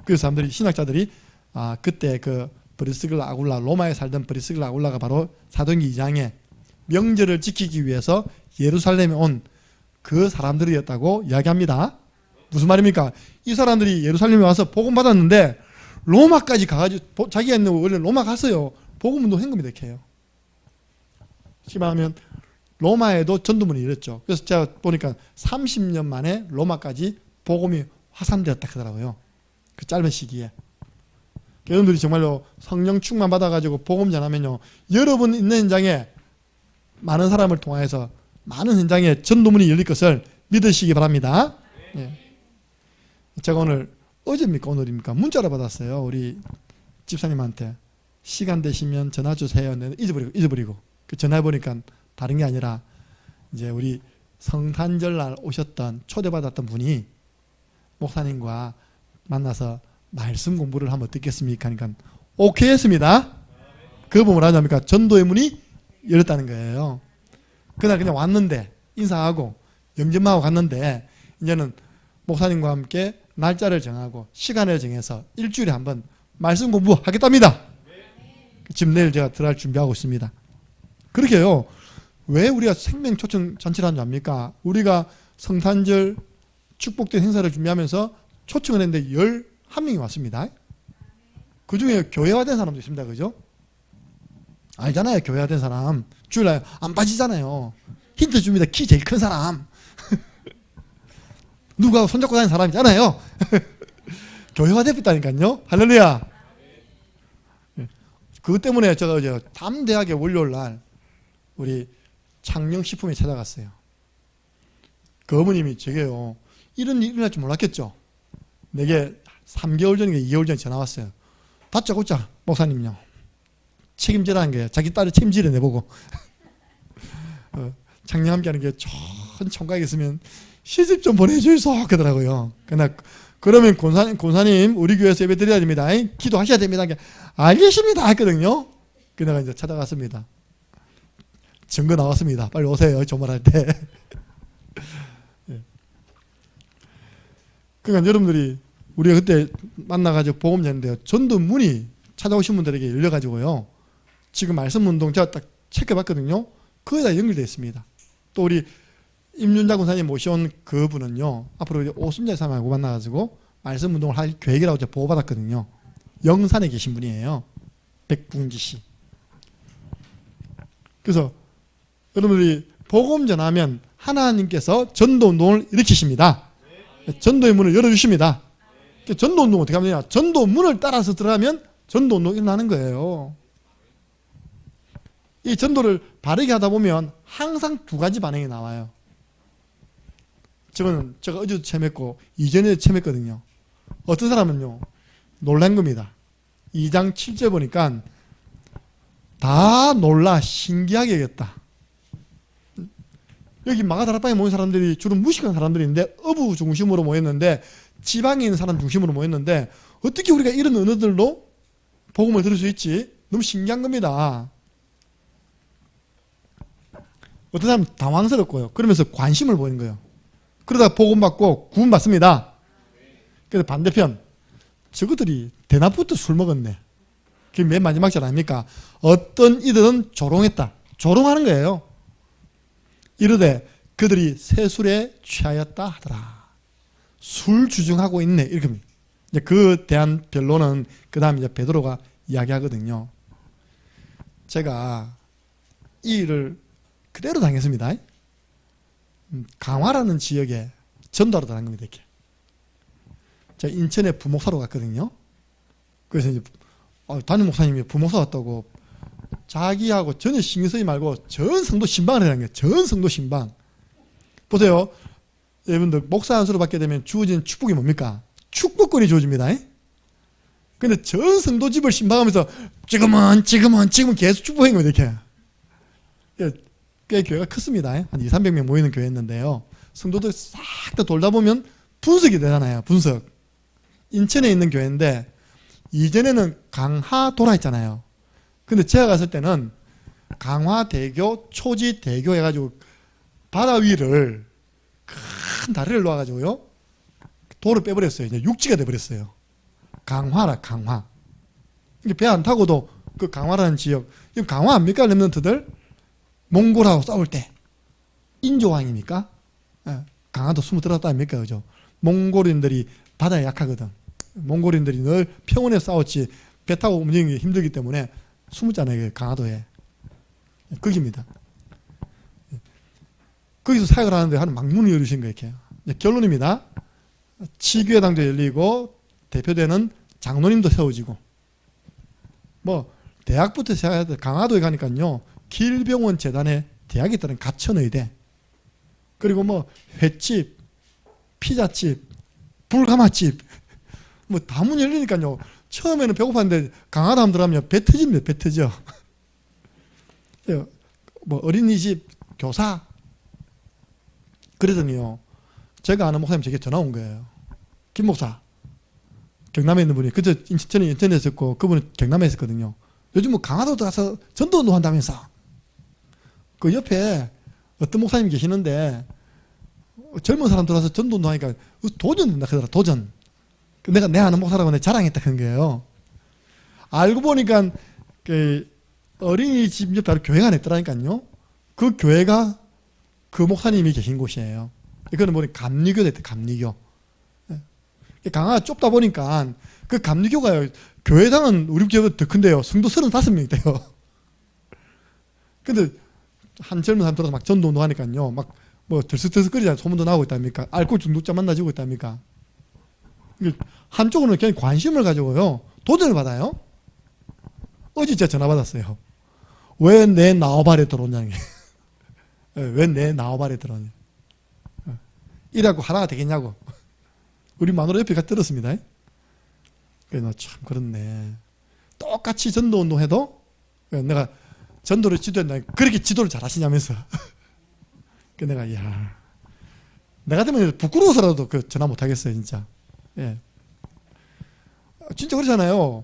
그래서 사람들이 신학자들이 그때 그 브리스길라 아굴라 로마에 살던 브리스길라 아굴라가 바로 사도행전 2장에 명절을 지키기 위해서 예루살렘에 온 그 사람들이었다고 이야기합니다. 무슨 말입니까? 이 사람들이 예루살렘에 와서 복음 받았는데 로마까지 가가지고 자기가 있는 원래 로마 갔어요. 복음 운동 한 겁니다. 이렇게 해요. 쉽게 말하면 로마에도 전도문이 이랬죠. 그래서 제가 보니까 30년 만에 로마까지 복음이 확산되었다 하더라고요. 그 짧은 시기에. 여러분들이 정말로 성령 충만 받아가지고 복음 전하면요, 여러분 있는 현장에 많은 사람을 통해서 많은 현장에 전도문이 열릴 것을 믿으시기 바랍니다. 예. 제가 어제입니까 오늘입니까 문자를 받았어요. 우리 집사님한테 시간 되시면 전화 주세요. 잊어버리고 그 전화해보니까 다른 게 아니라 이제 우리 성탄절날 오셨던 초대받았던 분이 목사님과 만나서 말씀 공부를 하면 어떻겠습니까? 하니까 오케이 했습니다. 그거 보면 뭐라합니까? 전도의 문이 열렸다는 거예요. 그날 그냥 왔는데 인사하고 영접하고 갔는데 이제는 목사님과 함께 날짜를 정하고 시간을 정해서 일주일에 한 번 말씀 공부하겠답니다. 지금 내일 제가 들어갈 준비하고 있습니다. 그렇게 해요. 왜 우리가 생명 초청 잔치를 하는 줄 압니까? 우리가 성탄절 축복된 행사를 준비하면서 초청을 했는데 11명이 왔습니다. 그 중에 교회화된 사람도 있습니다. 그죠? 알잖아요. 교회화된 사람. 주일날 안 빠지잖아요. 힌트 줍니다. 키 제일 큰 사람. 누가 손잡고 다니는 사람이잖아요. 교회화 됐다니까요. 할렐루야. 그것 때문에 제가 이제 담대하게 월요일날 우리 창녕식품에 찾아갔어요. 그 어머님이 제게요, 이런 일이 일어날 줄 몰랐겠죠. 내게 3개월 전인가 2개월 전에 전화 왔어요. 다짜고짜 목사님요, 책임지라는 게 자기 딸을 책임지래 내보고 창녕 함께 하는 게 좋은 총각이 있으면 시집 좀 보내주이소 그러더라고요. 그러면 권사님 우리 교회에서 예배 드려야 됩니다. 기도하셔야 됩니다. 알겠습니다 했거든요. 그래가 이제 찾아갔습니다. 증거 나왔습니다. 빨리 오세요. 조말할 때. 그러니까 여러분들이 우리가 그때 만나가지고 복음 전했는데요, 전도문이 찾아오신 분들에게 열려가지고요, 지금 말씀 운동 제가 딱 체크해봤거든요. 거의 다 연결되어 있습니다. 또 우리 임윤자 군사님 모셔온 그분은요, 앞으로 오순절 사람하고 만나가지고 말씀 운동을 할 계획이라고 제가 보고받았거든요. 영산에 계신 분이에요. 백bun기씨. 그래서 여러분들이 복음 전하면 하나님께서 전도 운동을 일으키십니다. 전도의 문을 열어주십니다. 전도 운동 어떻게 하면 되냐? 전도 문을 따라서 들어가면 전도 운동이 일어나는 거예요. 이 전도를 바르게 하다 보면 항상 두 가지 반응이 나와요. 제가 어제도 체험했고 이전에도 체험했거든요. 어떤 사람은요, 놀란 겁니다. 2장 7절 보니까 다 놀라 신기하게 여겼다. 여기 마가다락방에 모인 사람들이 주로 무식한 사람들인데 어부 중심으로 모였는데, 지방에 있는 사람 중심으로 모였는데 어떻게 우리가 이런 언어들로 복음을 들을 수 있지? 너무 신기한 겁니다. 어떤 사람은 당황스럽고요. 그러면서 관심을 보이는 거예요. 그러다 복음 받고 구원 받습니다. 그래서 반대편, 저것들이 대낮부터 술 먹었네. 그게 맨 마지막 절 아닙니까? 어떤 이들은 조롱했다. 조롱하는 거예요. 이르되 그들이 새술에 취하였다 하더라. 술 주중하고 있네. 이렇게 합니다. 이제 그 대한 변론은 그 다음 이제 베드로가 이야기하거든요. 제가 이 일을 그대로 당했습니다. 강화라는 지역에 전도하러 다닌 겁니다. 이렇게. 제가 인천에 부목사로 갔거든요. 그래서 이제 담임 목사님이 부목사 왔다고 자기하고 전혀 신경 쓰지 말고 전 성도 신방을 해라는 거예요. 전 성도 신방. 보세요. 여러분들 목사 안수를 받게 되면 주어지는 축복이 뭡니까? 축복권이 주어집니다. 근데 전 성도 집을 신방하면서 지금은 계속 축복한 거예요. 이렇게. 꽤 교회가 컸습니다. 한 200~300명 모이는 교회였는데요. 성도들 싹 다 돌다 보면 분석이 되잖아요. 분석. 인천에 있는 교회인데 이전에는 강하도라 했잖아요. 근데 제가 갔을 때는 강화대교, 초지대교 해가지고 바다 위를 큰 다리를 놓아가지고요, 도를 빼버렸어요. 이제 육지가 돼버렸어요. 강화라, 강화. 배 안 타고도 그 강화라는 지역, 이거 강화 아닙니까? 렘넌트들? 몽골하고 싸울 때. 인조왕입니까? 강화도 숨어 들어갔다 아닙니까? 그죠? 몽골인들이 바다에 약하거든. 몽골인들이 늘 평원에 싸웠지, 배 타고 움직이기 힘들기 때문에 숨었잖아요. 강화도에. 거기입니다. 거기서 사역을 하는데 한 막문을 열으신 거예요. 이렇게. 결론입니다. 치교회당도 열리고 대표되는 장로님도 세워지고 뭐 대학부터 시작해야 돼. 강화도에 가니까요. 길병원 재단에 대학이 있다는 가천의대 그리고 뭐 횟집, 피자집, 불가마집 뭐 다 문 열리니까요. 처음에는 배고팠는데 강화도 한번 들어가면 배 터집니다. 배 터져. 뭐 어린이집 교사 그러더니요. 제가 아는 목사님 제게 전화 온 거예요. 김 목사. 경남에 있는 분이 그저 저는 인천에 있었고 그분은 경남에 있었거든요. 요즘 뭐 강화도 가서 전도운동 한다면서. 그 옆에 어떤 목사님이 계시는데 젊은 사람 들어와서 전도운동 하니까 도전된다 그러더라. 도전. 내가 내 아는 목사라고 내 자랑했다 그런 거예요. 알고 보니까 그 어린이집 옆에 교회가 하나 있더라니까요. 그 교회가 그 목사님이 계신 곳이에요. 이거는 뭐니 감리교 됐대. 감리교. 강화가 좁다 보니까 그 감리교가요. 교회당은 우리 교회보다 더 큰데요. 성도 35명 있대요. 근데 한 젊은 사람 들어서 막 전도운동 하니까요. 막 뭐 들썩들썩거리잖아요. 소문도 나오고 있답니까. 알코올 중독자 만나지고 있답니까. 한쪽으로는 그냥 관심을 가지고요. 도전을 받아요. 어제 제가 전화 받았어요. 왜 내 나오발에 들어오냐. 왜 내 나오발에 들어오냐. 이래갖고 하나가 되겠냐고. 우리 마누라 옆에 가서 들었습니다. 그래서 참 그렇네. 똑같이 전도운동 해도 내가 전도를 지도했나 그렇게 지도를 잘 하시냐면서. 그래서 내가 야 내가 되면 부끄러워서라도 그 전화 못 하겠어요 진짜. 예. 진짜 그렇잖아요.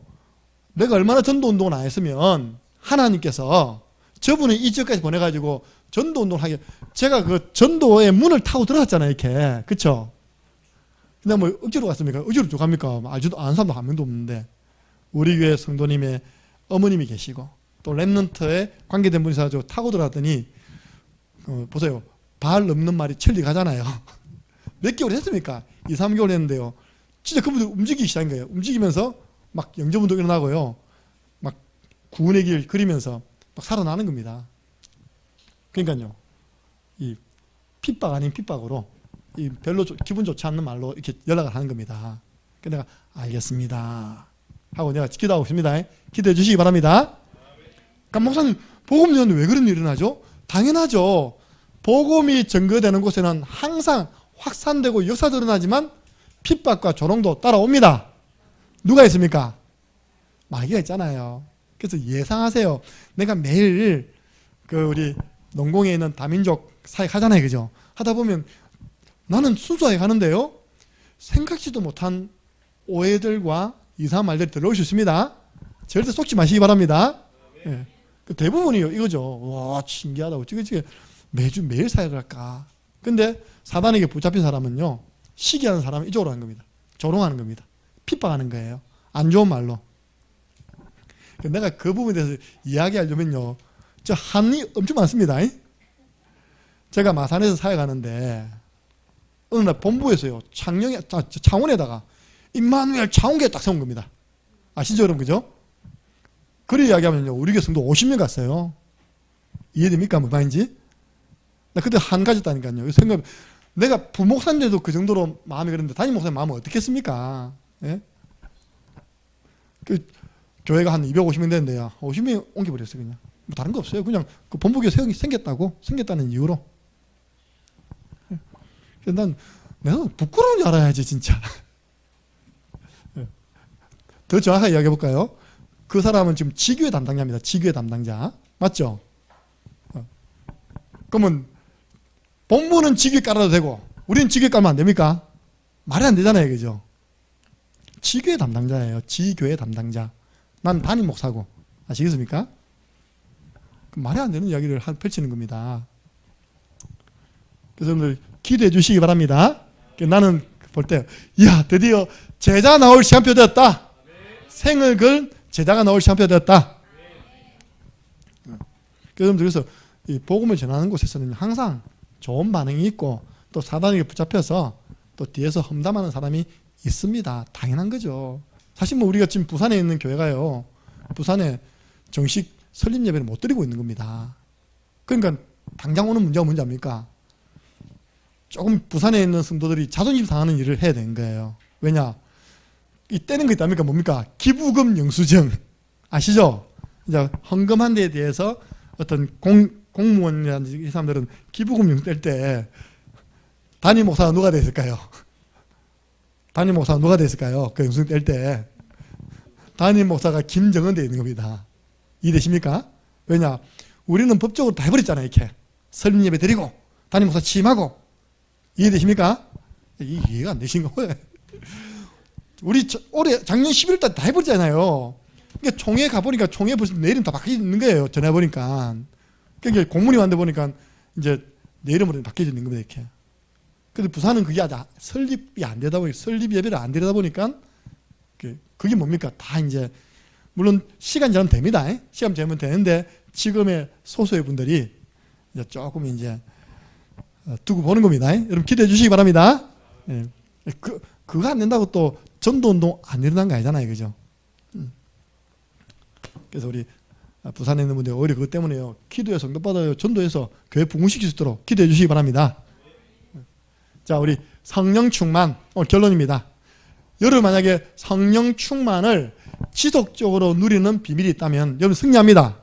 내가 얼마나 전도운동을 안 했으면 하나님께서 저분을 이 지역까지 보내가지고 전도운동을 하게 제가 그 전도의 문을 타고 들어갔잖아요 이렇게. 그쵸? 근데 뭐 억지로 갔습니까? 억지로 쭉 갑니까? 알지도 않은 사람도 한 명도 없는데 우리 교회 성도님의 어머님이 계시고 또 렘넌트에 관계된 분이 있어가지고 타고 들어갔더니 보세요. 발 넘는 말이 천리 가잖아요. 몇 개월 했습니까? 2, 3개월 했는데요. 진짜 그분들 움직이기 시작한 거예요. 움직이면서 막 영접운동 일어나고요. 막 구원의 길 그리면서 막 살아나는 겁니다. 그러니까요. 이 핍박 아닌 핍박으로 이 별로 기분 좋지 않는 말로 이렇게 연락을 하는 겁니다. 그래서 내가 알겠습니다 하고 내가 기도하고 있습니다. 기도해 주시기 바랍니다. 그러니까 목사님 복음 전하는데 왜 그런 일이 일어나죠? 당연하죠. 복음이 전거되는 곳에는 항상 확산되고 역사도 일어나지만 핍박과 조롱도 따라옵니다. 누가 있습니까? 마귀가 있잖아요. 그래서 예상하세요. 내가 매일 그 우리 농공에 있는 다민족 사역 하잖아요. 그죠? 하다 보면 나는 순수하게 가는데요. 생각지도 못한 오해들과 이상한 말들이 들어올 수 있습니다. 절대 속지 마시기 바랍니다. 예. 대부분이요. 이거죠. 와, 신기하다. 어찌 매일 사역을 할까. 근데 사단에게 붙잡힌 사람은요. 시기하는 사람은 이쪽으로 하는 겁니다. 조롱하는 겁니다. 핍박하는 거예요. 안 좋은 말로. 내가 그 부분에 대해서 이야기하려면요. 저 한이 엄청 많습니다. 제가 마산에서 사역하는데 어느 날 본부에서요. 창원에다가 임마누엘 창원교회 딱 세운 겁니다. 아시죠 여러분 그죠? 그리 이야기하면요. 우리 교회 성도 50명 갔어요. 이해됩니까? 뭐 말인지? 나 그때 한 가졌다니까요. 생각 내가 부목사인데도 그 정도로 마음이 그런데 담임 목사님 마음은 어떻겠습니까? 예? 그 교회가 한 250명 되는데요. 50명 옮겨버렸어요 그냥. 뭐 다른 거 없어요. 그냥 그 본부교회 생겼다는 이유로. 그래서 난 내가 부끄러운 줄 알아야지 진짜. 더 정확하게 이야기해볼까요? 그 사람은 지금 지교회 담당자입니다. 지교회 담당자. 맞죠? 그러면 본부는 지교회 깔아도 되고 우리는 지교회 깔면 안 됩니까? 말이 안 되잖아요. 그죠? 지교회 담당자예요. 지교회 담당자. 난 담임 목사고. 아시겠습니까? 말이 안 되는 이야기를 펼치는 겁니다. 그래서 여러분들 기도해 주시기 바랍니다. 나는 볼 때, 이야, 드디어 제자 나올 시간표 되었다. 생을 걸 제자가 나올 시간표 되었다. 그래서 이 복음을 전하는 곳에서는 항상 좋은 반응이 있고 또 사단에게 붙잡혀서 또 뒤에서 험담하는 사람이 있습니다. 당연한 거죠. 사실 뭐 우리가 지금 부산에 있는 교회가요, 부산에 정식 설립 예배를 못 드리고 있는 겁니다. 그러니까 당장 오는 문제가 뭔지 압니까? 조금 부산에 있는 성도들이 자존심 상하는 일을 해야 되는 거예요. 왜냐? 이 떼는 거 있답니까? 뭡니까? 기부금 영수증 아시죠? 이제 헌금한 데에 대해서 어떤 공무원이라든지 이 사람들은 기부금 영수 뗄 때 담임 목사가 누가 됐을까요? 담임 목사가 누가 됐을까요? 그 영수증 뗄 때 담임 목사가 김정은 돼 있는 겁니다. 이해되십니까? 왜냐? 우리는 법적으로 다 해버렸잖아요. 이렇게 설립 예배 드리고 담임 목사 취임하고. 이해되십니까? 이해가 안 되신 거예요. 우리 올해 작년 11월 다 해버렸잖아요. 그러니까 총회 가보니까 총회 벌써 내 이름 다 바뀌어 있는 거예요. 전해보니까. 그러니까 공문이 왔는데 보니까 이제 내 이름으로 바뀌어져 있는 겁니다. 이렇게. 근데 부산은 그게 아직 설립이 안 되다 보니까, 설립 예배를 안 드리다 보니까 그게 뭡니까? 다 이제 물론 시간 지나면 됩니다. 시간 지나면 되는데 지금의 소수의 분들이 이제 조금 이제 두고 보는 겁니다. 여러분 기대해 주시기 바랍니다. 그거 안 된다고 또 전도운동 안 일어난 거 아니잖아요. 그죠? 그래서 우리 부산에 있는 분들 오히려 그것 때문에요. 기도해서 응답받아요. 전도해서 교회 부흥시킬 수 있도록 기도해 주시기 바랍니다. 자, 우리 성령 충만 오늘 결론입니다. 여러분 만약에 성령 충만을 지속적으로 누리는 비밀이 있다면 여러분 승리합니다.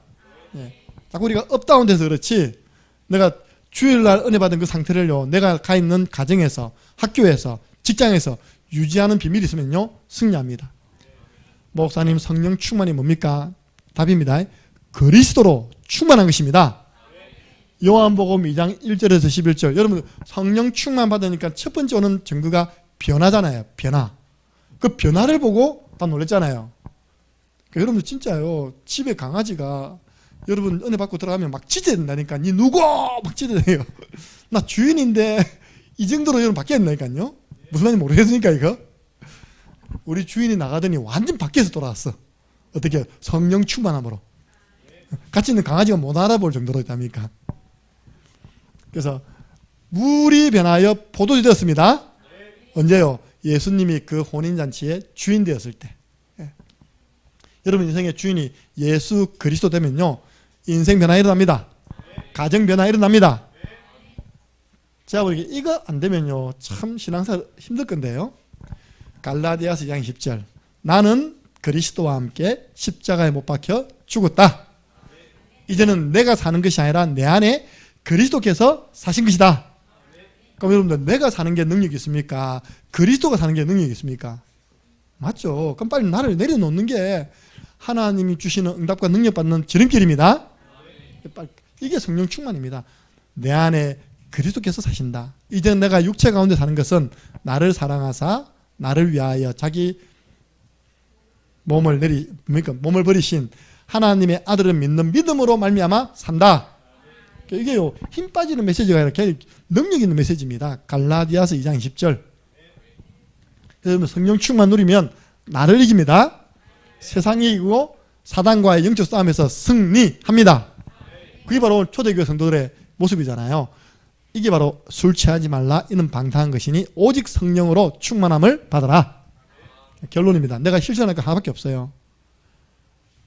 자꾸 우리가 업다운 돼서 그렇지 내가 주일날 은혜 받은 그 상태를요 내가 가 있는 가정에서 학교에서 직장에서 유지하는 비밀이 있으면요 승리합니다. 목사님 성령 충만이 뭡니까? 답입니다. 그리스도로 충만한 것입니다. 요한복음 2장 1절에서 11절 여러분 성령 충만 받으니까 첫 번째 오는 증거가 변화잖아요. 변화. 그 변화를 보고 다 놀랐잖아요. 그러니까 여러분 진짜요 집에 강아지가 여러분 은혜 받고 들어가면 막 짖어야 된다니까. 니 누구? 막 짖어야 돼요. 나 주인인데 이 정도로 여러분 바뀌어야 된다니까요. 무슨 말인지 모르겠으니까 이거. 우리 주인이 나가더니 완전 밖에서 돌아왔어. 어떻게? 성령 충만함으로. 같이 있는 강아지가 못 알아볼 정도로 있답니까? 그래서 물이 변하여 포도주 되었습니다. 언제요? 예수님이 그 혼인잔치의 주인 되었을 때. 여러분 인생의 주인이 예수 그리스도 되면요 인생 변화 일어납니다. 가정 변화 일어납니다. 제가 보기에 이거 안 되면요 참 신앙생활 힘들 건데요. 갈라디아서 2장 10절 나는 그리스도와 함께 십자가에 못 박혀 죽었다. 이제는 내가 사는 것이 아니라 내 안에 그리스도께서 사신 것이다. 그럼 여러분들 내가 사는 게 능력이 있습니까? 그리스도가 사는 게 능력이 있습니까? 맞죠. 그럼 빨리 나를 내려놓는 게 하나님이 주시는 응답과 능력 받는 지름길입니다. 이게 성령 충만입니다. 내 안에 그리스도께서 사신다. 이제 내가 육체 가운데 사는 것은 나를 사랑하사 나를 위하여 자기 몸을 버리신 하나님의 아들을 믿는 믿음으로 말미암아 산다. 이게요 힘 빠지는 메시지가 아니라 능력 있는 메시지입니다. 갈라디아서 2장 20절. 그러면 성령 충만 누리면 나를 이깁니다. 세상이 이기고 사단과의 영적 싸움에서 승리합니다. 그게 바로 초대교회 성도들의 모습이잖아요. 이게 바로 술 취하지 말라 이는 방탕한 것이니 오직 성령으로 충만함을 받아라. 결론입니다. 내가 실천할 거 하나밖에 없어요.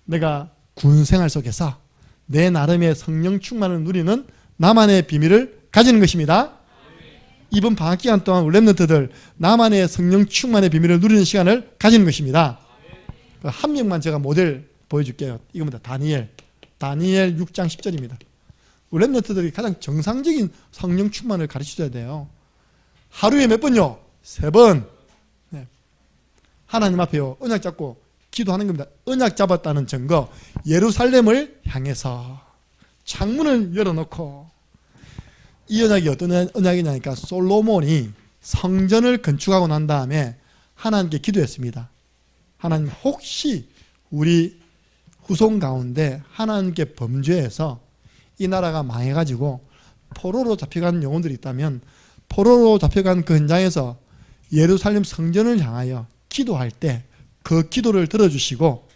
내가 군생활 속에서 내 나름의 성령 충만을 누리는 나만의 비밀을 가지는 것입니다. 이번 방학 기간 동안 우리 랩런트들 나만의 성령 충만의 비밀을 누리는 시간을 가지는 것입니다. 한 명만 제가 모델 보여줄게요. 이겁니다. 다니엘 6장 10절입니다. 우리 랩런트들이 가장 정상적인 성령 충만을 가르쳐줘야 돼요. 하루에 몇 번요? 3번. 하나님 앞에요 언약 잡고 기도하는 겁니다. 언약 잡았다는 증거. 예루살렘을 향해서 창문을 열어놓고 이 언약이 어떤 언약이냐니까 솔로몬이 성전을 건축하고 난 다음에 하나님께 기도했습니다. 하나님 혹시 우리 후손 가운데 하나님께 범죄해서 이 나라가 망해가지고 포로로 잡혀간 영혼들이 있다면 포로로 잡혀간 그 현장에서 예루살렘 성전을 향하여 기도할 때 그 기도를 들어주시고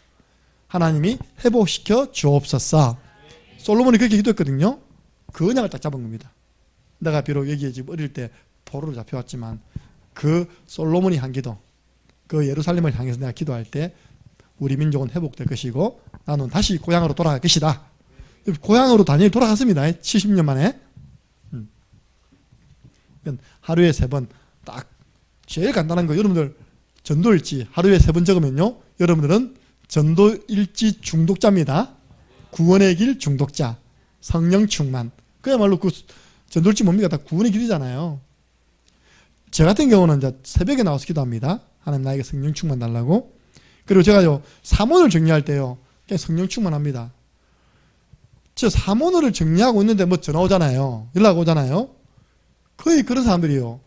하나님이 회복시켜 주옵소서. 솔로몬이 그렇게 기도했거든요. 그 언약을 딱 잡은 겁니다. 내가 비록 여기에 지금 어릴 때 포로로 잡혀왔지만 그 솔로몬이 한 기도, 그 예루살렘을 향해서 내가 기도할 때 우리 민족은 회복될 것이고 나는 다시 고향으로 돌아갈 것이다. 고향으로 다니엘이 돌아갔습니다. 70년 만에. 하루에 3번 딱 제일 간단한 거, 여러분들 전도일지 하루에 3번 적으면요, 여러분들은 전도일지 중독자입니다. 구원의 길 중독자, 성령 충만. 그야말로 그 전도일지 뭡니까? 다 구원의 길이잖아요. 저 같은 경우는 이제 새벽에 나와서 기도합니다. 하나님 나에게 성령 충만 달라고. 그리고 제가요 사모를 정리할 때요 그냥 성령 충만합니다. 저 사모를 정리하고 있는데 뭐 전화 오잖아요. 연락 오잖아요. 거의 그런 사람들이요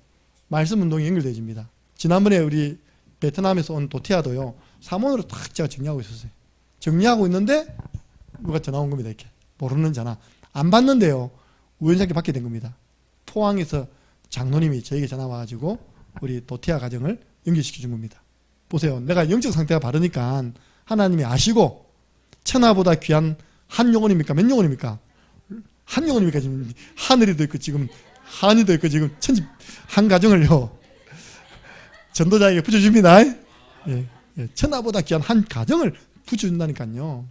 말씀 운동에 연결되집니다. 지난번에 우리 베트남에서 온 도티아도요 사모를 딱 제가 정리하고 있었어요. 정리하고 있는데 누가 전화 온 겁니다. 이렇게 모르는 전화 안 받는데요 우연찮게 받게 된 겁니다. 포항에서 장로님이 저에게 전화 와가지고 우리 도티아 가정을 연결시켜 준 겁니다. 보세요. 내가 영적 상태가 바르니까 하나님이 아시고 천하보다 귀한 한 영혼입니까? 몇 영혼입니까? 한 영혼입니까? 지금 하늘이도 있고 지금 한이도 있고 지금 천지 한 가정을요 전도자에게 붙여줍니다. 예, 예. 천하보다 귀한 한 가정을 붙여준다니까요.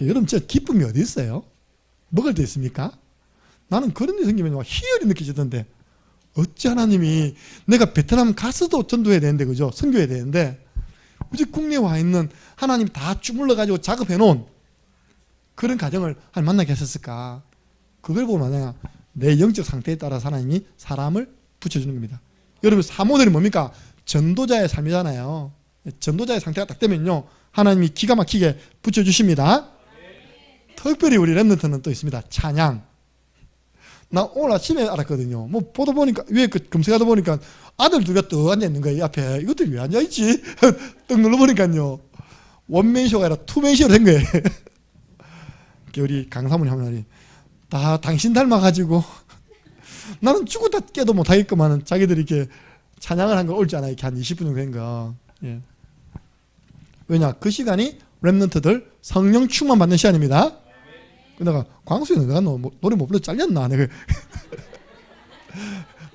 여러분 저 기쁨이 어디 있어요? 먹을 데 있습니까? 나는 그런 일 생기면 희열이 느껴지던데 어찌 하나님이 내가 베트남 가서도 전도해야 되는데 그죠? 선교해야 되는데 우리 국내에 와 있는 하나님이 다 주물러 가지고 작업해 놓은 그런 가정을 만나게 하셨을까? 그걸 보면 내가 내 영적 상태에 따라서 하나님이 사람을 붙여주는 겁니다. 여러분 사모델이 뭡니까? 전도자의 삶이잖아요. 전도자의 상태가 딱 되면요 하나님이 기가 막히게 붙여주십니다. 특별히 우리 렘넌트는 또 있습니다. 찬양. 나 오늘 아침에 알았거든요. 뭐 보다 보니까 위에 검색하다 보니까 아들 누가 또 앉아 있는 거예요. 앞에 이것들이 왜 앉아 있지? 딱 눌러보니까요 원맨쇼가 아니라 투맨쇼로 된 거예요. 우리 강사모님 하면 다 당신 닮아가지고 나는 죽었다 깨도 못하겠구만. 자기들이 이렇게 찬양을 한 거 올 잖아요. 이렇게 한 20분 정도 된 거. 예. 왜냐 그 시간이 렘넌트들 성령 충만 받는 시간입니다. 내가 광수야 내가 너 노래 못 불러 잘렸나? 내가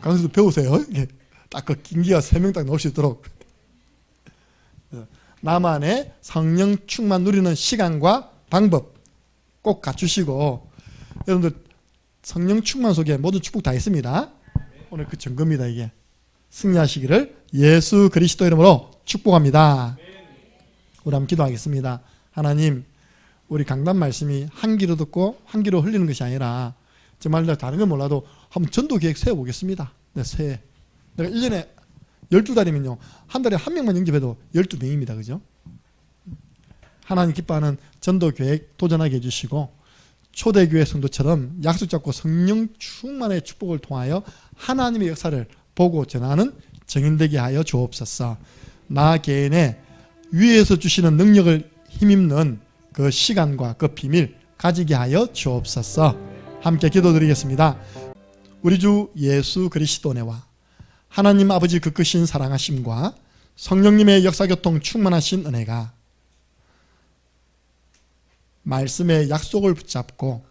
광수도 배우세요. 딱 그 긴기가 3명 딱 넣을 수 있도록 나만의 성령 충만 누리는 시간과 방법 꼭 갖추시고 여러분들 성령 충만 속에 모든 축복 다 있습니다. 오늘 그 증거입니다. 이게 승리하시기를 예수 그리스도 이름으로 축복합니다. 우리 한번 기도하겠습니다. 하나님 우리 강단 말씀이 한 귀로 듣고 한 귀로 흘리는 것이 아니라 정말 다른 건 몰라도 한번 전도 계획 세워보겠습니다. 네, 새해 내가 1년에 12달이면요 한 달에 한 명만 영접해도 12명입니다. 그죠? 하나님 기뻐하는 전도 계획 도전하게 해주시고 초대교회 성도처럼 약속 잡고 성령 충만의 축복을 통하여 하나님의 역사를 보고 전하는 증인되게 하여 주옵소서. 나 개인의 위에서 주시는 능력을 힘입는 그 시간과 그 비밀 가지게 하여 주옵소서. 함께 기도드리겠습니다. 우리 주 예수 그리스도네와 하나님 아버지 그 크신 사랑하심과 성령님의 역사교통 충만하신 은혜가 말씀의 약속을 붙잡고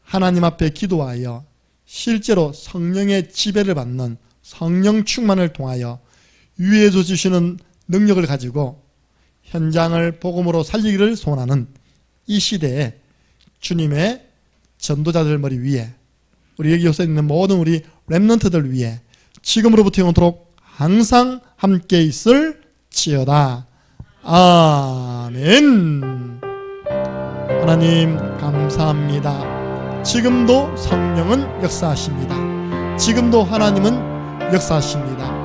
하나님 앞에 기도하여 실제로 성령의 지배를 받는 성령 충만을 통하여 위에서 주시는 능력을 가지고 현장을 복음으로 살리기를 소원하는 이 시대에 주님의 전도자들 머리 위에 우리 여기 요새 있는 모든 우리 렘넌트들 위에 지금으로부터 영원토록 항상 함께 있을지어다. 아멘. 하나님 감사합니다. 지금도 성령은 역사하십니다. 지금도 하나님은 역사하십니다.